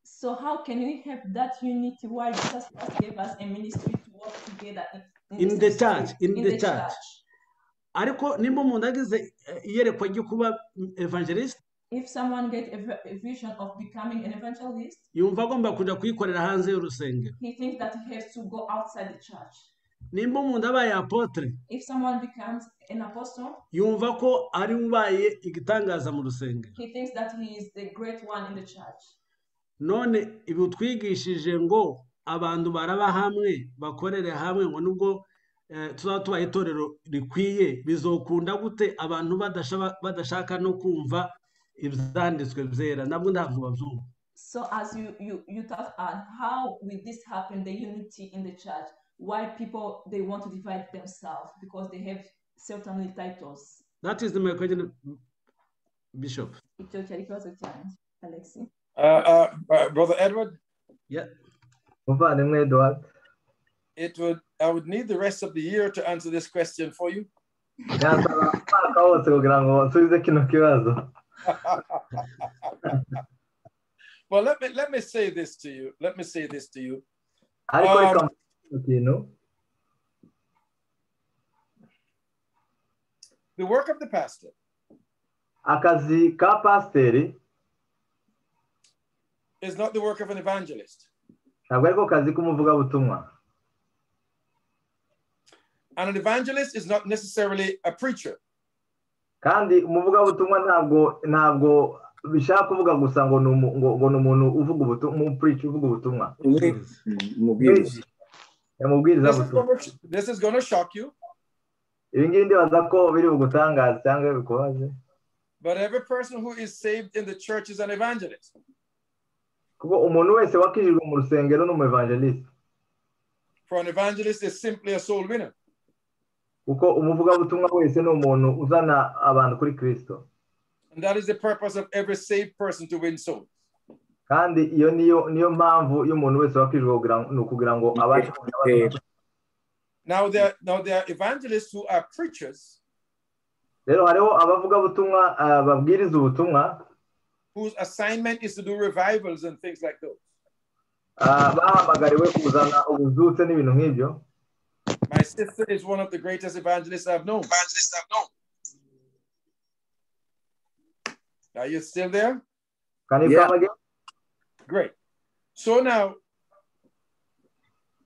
So how can we have that unity while Jesus gave us a ministry to work together in the church? Ariko nimba umuntu agize iyerekwa ryo kuba evangelist, if someone get a vision of becoming an evangelist, yumva agomba kuja kuyikorera hanze y'urusengero. He thinks that he has to go outside the church. Nimba umuntu abaye apotre, if someone becomes an apostle, yumva ko ari ubaye igitangaza mu rusengero. He thinks that he is the great one in the church. None ibi twigishije ngo abantu baraba hamwe bakorere hamwe ngo nubwo tuzaba tubaye itorero rikwiye bizokunda gute abantu badashaka no kumva ibyanditswe byera nabwo ntabwo babyumva. So as you thought on how will this happen, the unity in the church, why people they want to divide themselves because they have certain titles. That is my question, Bishop. Alexi. Brother Edward? Yeah. I would need the rest of the year to answer this question for you. Well, let me say this to you. Let me say this to you. The work of the pastor is not the work of an evangelist. And an evangelist is not necessarily a preacher. bishaka kuvuga gusa ngo umuntu uvuga ubutumwa preach uvuga ubutumwa This is going to shock you. But every person who is saved in the church is an evangelist. For an evangelist is simply a soul winner. And that is the purpose of every saved person, to win souls. Now there are evangelists who are preachers whose assignment is to do revivals and things like those. My sister is one of the greatest evangelists I've known. Are you still there? Can you come again? Great. So now,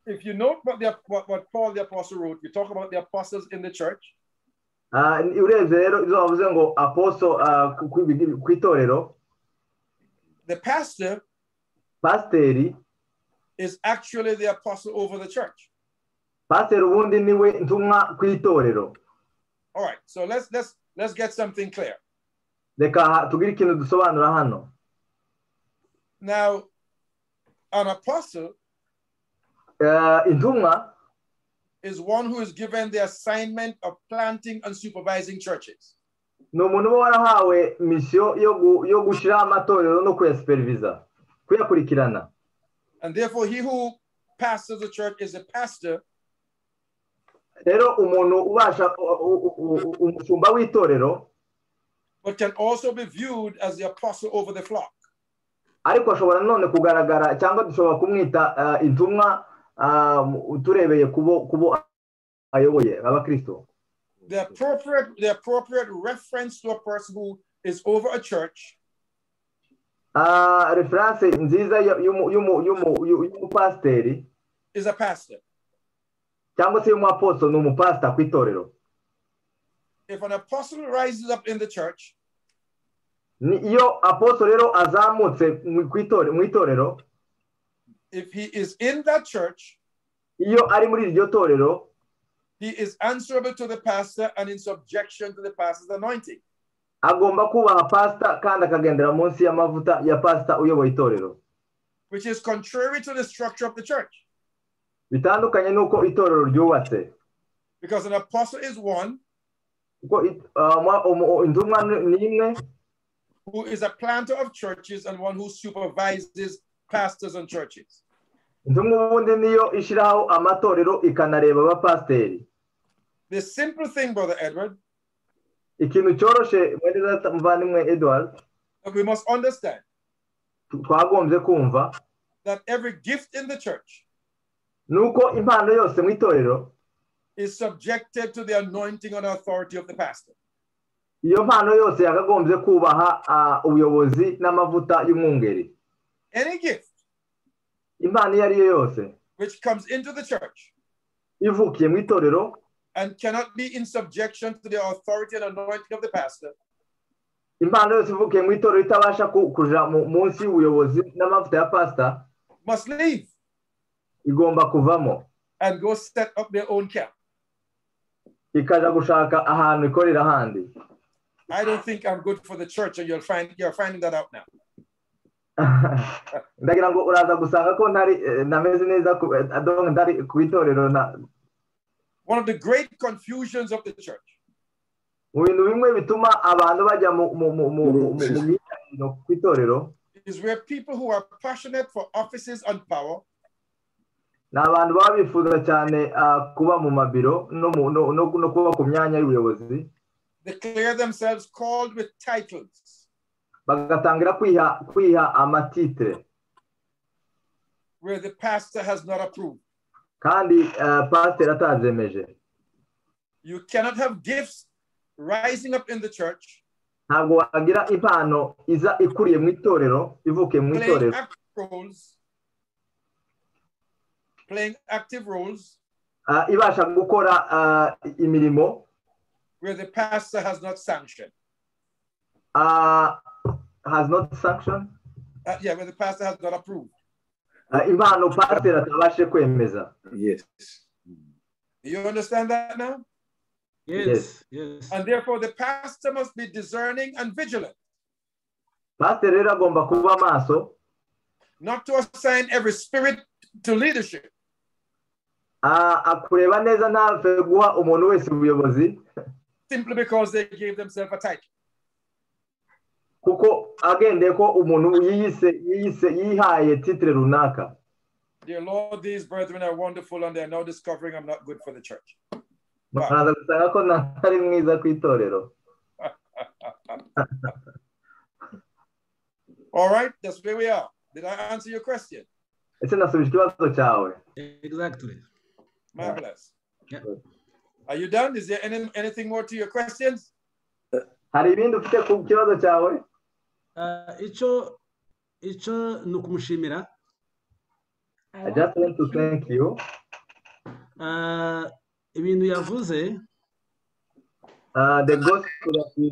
if you note what Paul the Apostle wrote, you talk about the apostles in the church. The pastor is actually the apostle over the church. All right, so let's get something clear. Now, an apostle is one who is given the assignment of planting and supervising churches. And therefore, he who pastors the church is a pastor. But can also be viewed as the apostle over the flock. The appropriate reference to a person who is over a church is a pastor. If an apostle rises up in the church, if he is in that church, he is answerable to the pastor and in subjection to the pastor's anointing. Which is contrary to the structure of the church. Because an apostle is one who is a planter of churches and one who supervises pastors and churches. The simple thing, Brother Edward, that we must understand that every gift in the church is subjected to the anointing and authority of the pastor. Any gift which comes into the church and cannot be in subjection to the authority and anointing of the pastor must leave and go set up their own camp. ikaja gushaka ahantu ikorera ahandi. I don't think I'm good for the church, and you're finding that out now. Ndagira ngo uraza gusanga ko nameze neza ndari ku itorero na. One of the great confusions of the church bimwe bituma abantu bajya mu itorero is where people who are passionate for offices and power n'abantu baba bifuza cyane kuba mu mabiro no kuba ku myanya y'ubuyobozi, declare themselves called with titles, bagatangira kwiha amatitre, where the pastor has not approved. kandi pastor atazemeje. You cannot have gifts rising up in the church, ntabwo wagira impano iza ikuriye mu itorero, ivuke mu itorero, playing active roles, ibasha gukora imirimo, where the pastor has not sanctioned. Has not sanctioned? Yeah, where the pastor has not approved. Impano pastor atabashe kwemeza. Yes. You understand that now? Yes. And therefore the pastor must be discerning and vigilant. Pastor rero agomba kuba maso, not to assign every spirit to leadership. Akureba neza ntave guha umuntu wese ubuyobozi simply because they gave themselves a title. Kuko agende ko umuntu yihaye titre runaka. Dear Lord, these brethren are wonderful and they are now discovering I'm not good for the church. All right, that's where we are. Did I answer your question? Exactly. Marvelous. Yeah. Are you done? Is there anything more to your questions? Icho nukumushimira. I just want to thank you. Ibintu yavuze, the gospel that you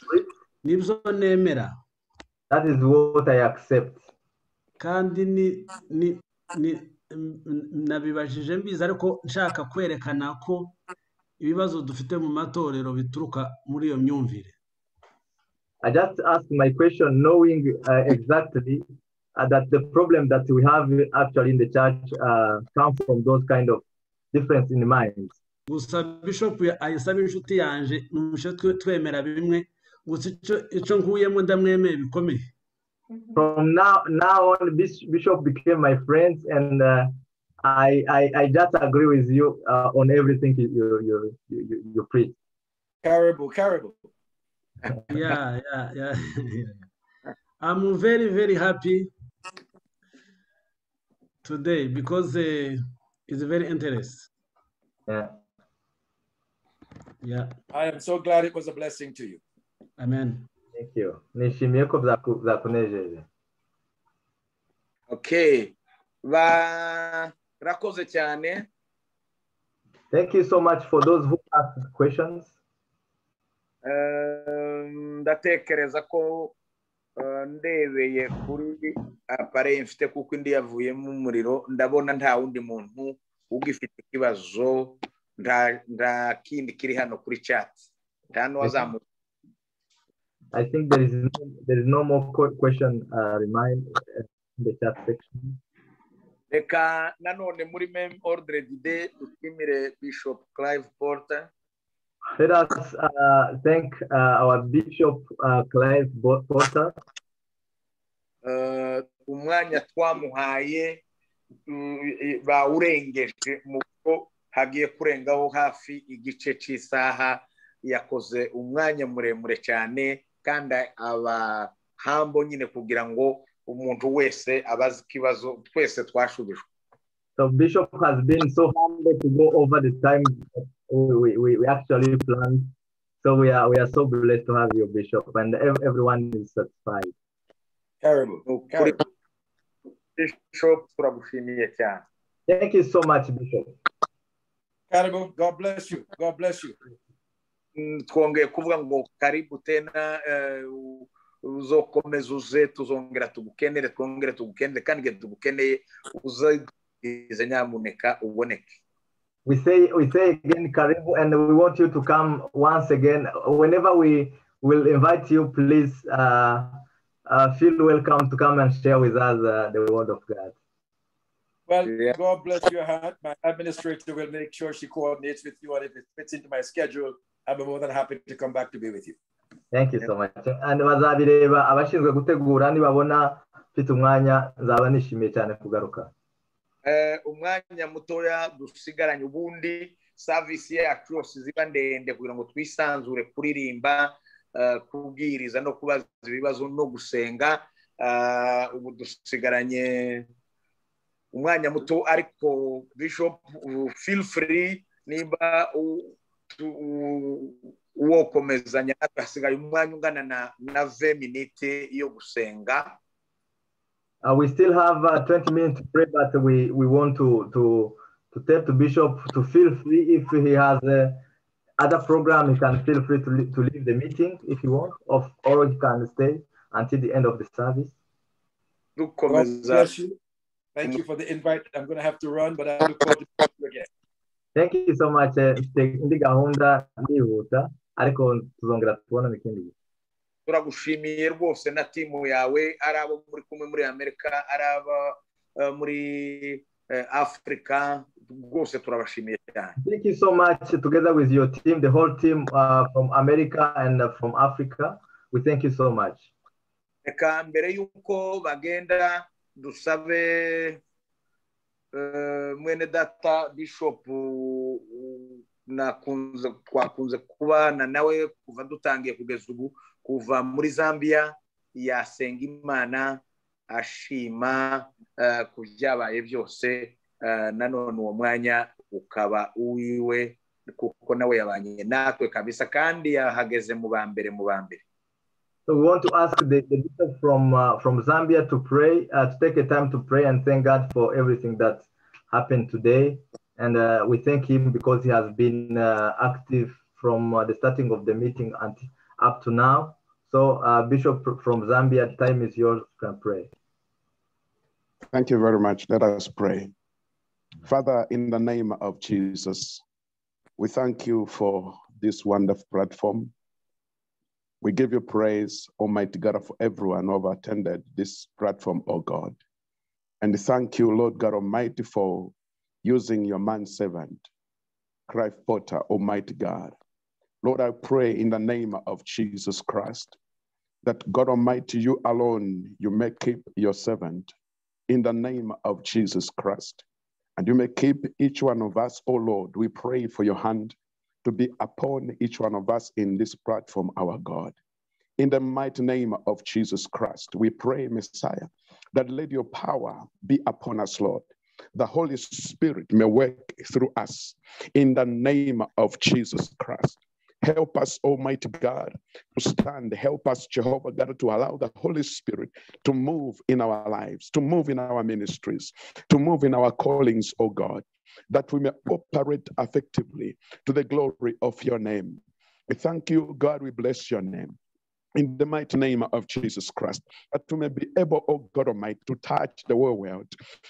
preach, nibyo nemera. that is what I accept. Kandi nabibajije mbiza ariko nshaka kwerekana ko ibibazo dufite mu matorero bituruka muri iyo myumvire. I just asked my question knowing exactly that the problem that we have actually in the church come from those kind of difference in minds. Gusa bishop ayisaba inshuti yanje numushe twemera bimwe gusa ico nkuyemo ndamwemeye bikomeye. From now on, Bishop became my friend, and I just agree with you on everything you preach. Caribou. Yeah. I'm very, very happy today because it's very interesting. Yeah. I am so glad it was a blessing to you. Amen. Thank you. Nishimiye ko byakunejeje. Okay. Barakoze cyane. Thank you so much for those who asked questions. Ndatekereza ko ndebeye kuri appareil mfite kuko indi yavuye mu muriro ndabona nta wundi muntu ugifite ikibazo nda kindi kiri hano kuri chat. Tano wazamu. I think there is no more question remind in the chat section. Reka nanone muri même ordre d'idée dushimire Bishop Clive Porter. Let us thank our Bishop Clive Porter. Umwanya twamuhaye bawurengeje muko hagiye kurengaho hafi igice cy'isaha, yakoze umwanya muremure cyane kandi aba hambo nyine kugira ngo umuntu wese abaze kibazo twese twashubijwe. So Bishop has been so humble to go over the time we actually planned. So we are so blessed to have you, Bishop, and everyone is satisfied. Caribou. Bishop, Turabashimiye cyane. Thank you so much, Bishop. Caribou, God bless you. God bless you. Twongeye kuvuga ngo karibu tena uzokomeza uze tuzongera tugukenere twongere tugukenere kandi tugukeneye uze nyamuneka uboneke. we say again, Karibu, and we want you to come once again. Whenever we will invite you, please feel welcome to come and share with us the word of God. Well, God bless your heart. My administrator will make sure she coordinates with you, and if it fits into my schedule, I'll be more than happy to come back to be with you. Thank you so much. And bazabireba abashinzwe gutegura nibabona mfite umwanya nzaba nishimiye cyane kugaruka. Umwanya mutoya dusigaranye ubundi service yacu yose ziba ndende kugira ngo twisanzure kuririmba, kubwiriza no kubaza ibibazo no gusenga. Ubu dusigaranye umwanya muto, ariko Bishop, feel free nimba uwokomezanya hasigaye umwanya ungana na 20 minutes yo gusenga. We still have 20 minutes to pray, but we want to tell to Bishop to feel free. If he has other program, he can feel free to leave the meeting if you want, or he can stay until the end of the service. God bless you. Thank you for the invite. I'm going to have to run, but I look forward to talking to you again. Thank you so much. Indi gahunda ndihuta, ariko tuzongera tubona mikindi. Turagushimiye rwose na timu yawe, arabo muri kumwe muri Amerika, araba muri Africa, rwose turabashimiye cyane. Thank you so much, together with your team, the whole team from America and from Africa. We thank you so much. Reka mbere yuko bagenda dusabe mwene data Bishop twakunze kubana nawe kuva dutangiye kugeza ubu, kuva muri Zambia, yasenga Imana ashima ku byabaye byose, nanone uwo mwanya ukaba uwiwe kuko nawe yabanye natwe kabisa kandi yahageze mu bambere. So we want to ask the bishop from Zambia to pray, to take a time to pray and thank God for everything that happened today. And we thank him because he has been active from the starting of the meeting until up to now. So Bishop from Zambia, time is yours, you can pray. Thank you very much. Let us pray. Father, in the name of Jesus, we thank you for this wonderful platform. We give you praise, Almighty God, for everyone who have attended this platform, oh God. And thank you, Lord God Almighty, for using your manservant, CLIVE Porter, Almighty God. Lord, I pray in the name of Jesus Christ that God Almighty, you alone, you may keep your servant in the name of Jesus Christ. And you may keep each one of us, oh Lord. We pray for your hand to be upon each one of us in this platform, our God. In the mighty name of Jesus Christ, we pray, Messiah, that let your power be upon us, Lord. The Holy Spirit may work through us in the name of Jesus Christ. Help us, Almighty God, to stand. Help us, Jehovah God, to allow the Holy Spirit to move in our lives, to move in our ministries, to move in our callings, oh God, that we may operate effectively to the glory of your name. We thank you, God, we bless your name. In the mighty name of Jesus Christ, that we may be able, oh God Almighty, to touch the whole world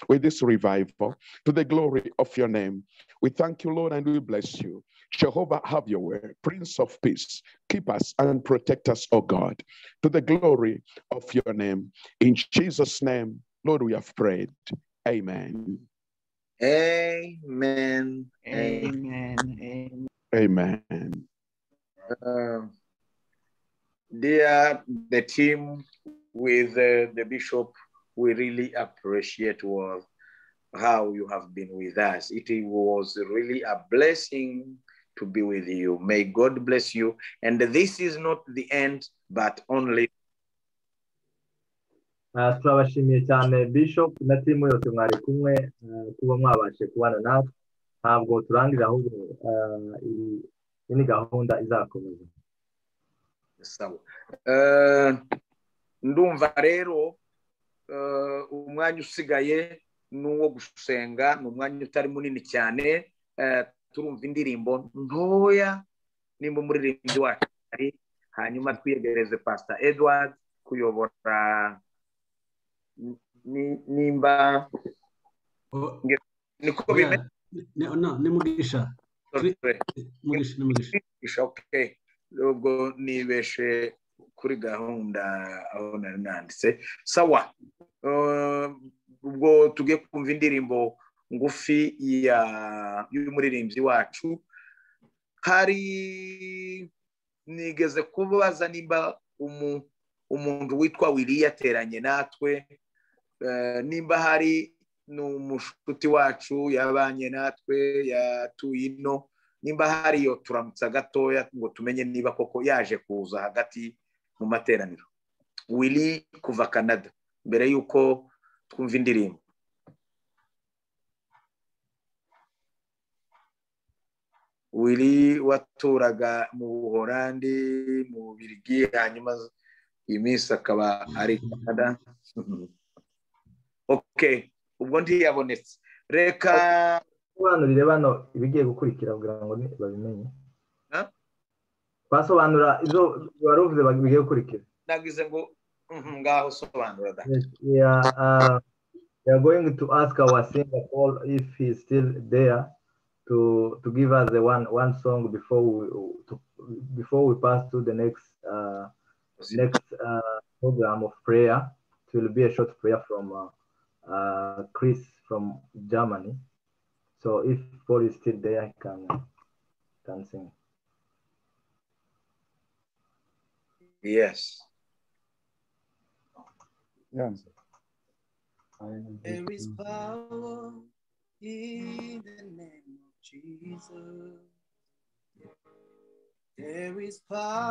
with this revival to the glory of your name. We thank you, Lord, and we bless you. Jehovah, have your way. Prince of Peace, keep us and protect us, oh God, to the glory of your name. In Jesus' name, Lord, we have prayed. Amen. Amen. Amen. Amen. Dear the team with the bishop, we really appreciate how you have been with us. It was really a blessing to be with you. May God bless you. And this is not the end, but only. Turabashimiye cyane Bishop na timu yose mwari kumwe kuba mwabashe kubana nawe. Ntabwo turangira ahubwo iyi gahunda izakomeza. Ndumva rero umwanya usigaye n'uwo gusenga, ni umwanya utari munini cyane. Turumva indirimbo ntoya nimba umuririmbyi wacu ari, hanyuma twiyegereze Pastor Edward kuyobora nimba niko bimeze. no ni mugisha mugisha. Okay, ubwo nibeshe kuri gahunda aho nari nanditse. Sawa, ubwo tugiye kumva indirimbo ngufi y'umuririmbyi wacu. Hari nigeze kubaza nimba umuntu witwa Willy yateranye natwe, nimba hari n'umushuti wacu yabanye natwe yatuye ino, nimba hari yo turamutsa gatoya ngo tumenye niba koko yaje kuza hagati mu materaniro. Willy kuva Canada, mbere yuko twumva indirimbo. Willy waturaga mu Buholandi, mu Bubiligi, hanyuma iminsi akaba ari Canada. Okay, ubwo ntiyabonetse. Reka sobanurire bano ibigiye gukurikira kugira ngo babimenye. Basobanura ibyo baruvuze bagiye gukurikira. Nagize ngo ngaho sobanura da. Yeah, we are going to ask our singer Paul if he is still there to give us the one song before we pass to the next program of prayer. It will be a short prayer from Chris from Germany. So if Paul is still there, he can sing. Yes. Yes. There is power in the name of Jesus. There is power.